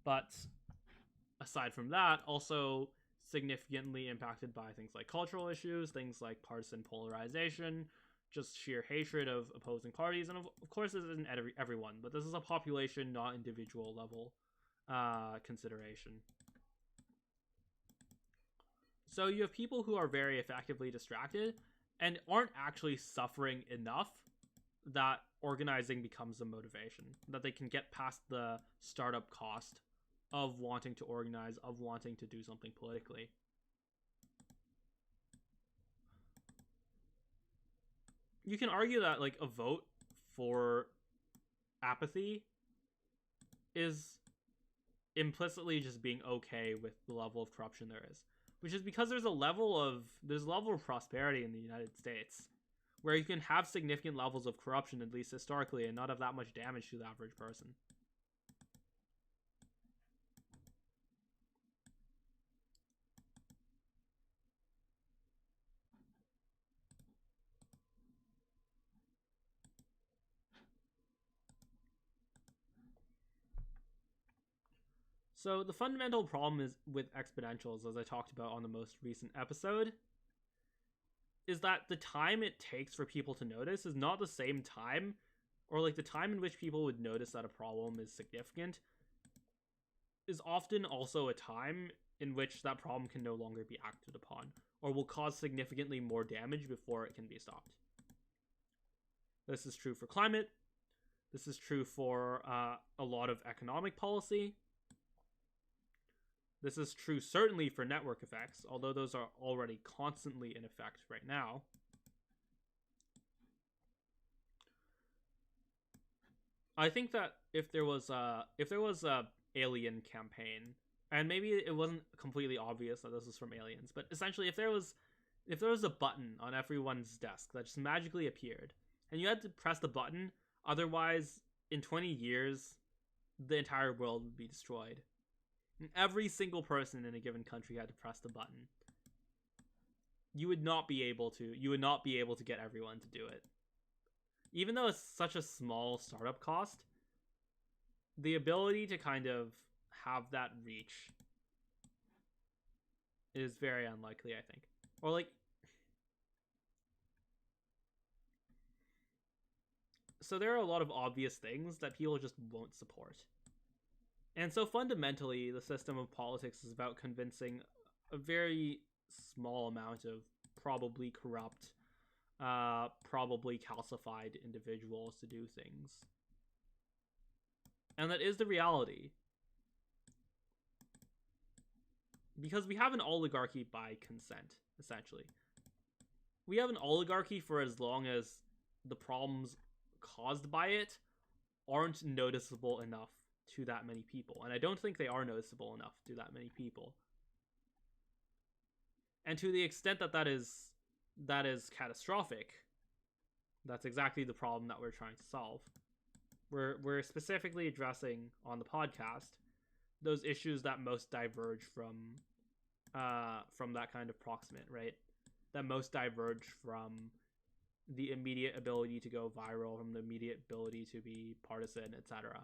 But aside from that, also significantly impacted by things like cultural issues, things like partisan polarization, just sheer hatred of opposing parties, and of course this isn't everyone, but this is a population, not individual level consideration. So you have people who are very effectively distracted and aren't actually suffering enough that organizing becomes a motivation, that they can get past the startup cost of wanting to organize, of wanting to do something politically. You can argue that like a vote for apathy is implicitly just being okay with the level of corruption there is, which is because there's a level of prosperity in the United States, where you can have significant levels of corruption, at least historically, and not have that much damage to the average person. So the fundamental problem is with exponentials, as I talked about on the most recent episode, is that the time it takes for people to notice is not the same time, or like the time in which people would notice that a problem is significant is often also a time in which that problem can no longer be acted upon, or will cause significantly more damage before it can be stopped. This is true for climate. This is true for a lot of economic policy. This is true certainly for network effects, although those are already constantly in effect right now. I think that if there was a alien campaign, and maybe it wasn't completely obvious that this was from aliens, but essentially if there was a button on everyone's desk that just magically appeared, and you had to press the button, otherwise in 20 years the entire world would be destroyed. And every single person in a given country had to press the button. You would not be able to get everyone to do it. Even though it's such a small startup cost, the ability to kind of have that reach is very unlikely, I think. Or like, so there are a lot of obvious things that people just won't support. And so fundamentally, the system of politics is about convincing a very small amount of probably corrupt, probably calcified individuals to do things. And that is the reality. Because we have an oligarchy by consent, essentially. We have an oligarchy for as long as the problems caused by it aren't noticeable enough to that many people. And I don't think they are noticeable enough to that many people. And to the extent that that is catastrophic, that's exactly the problem that we're trying to solve. We're specifically addressing on the podcast those issues that most diverge from that kind of proximate, right? That most diverge from the immediate ability to go viral, from the immediate ability to be partisan, etc.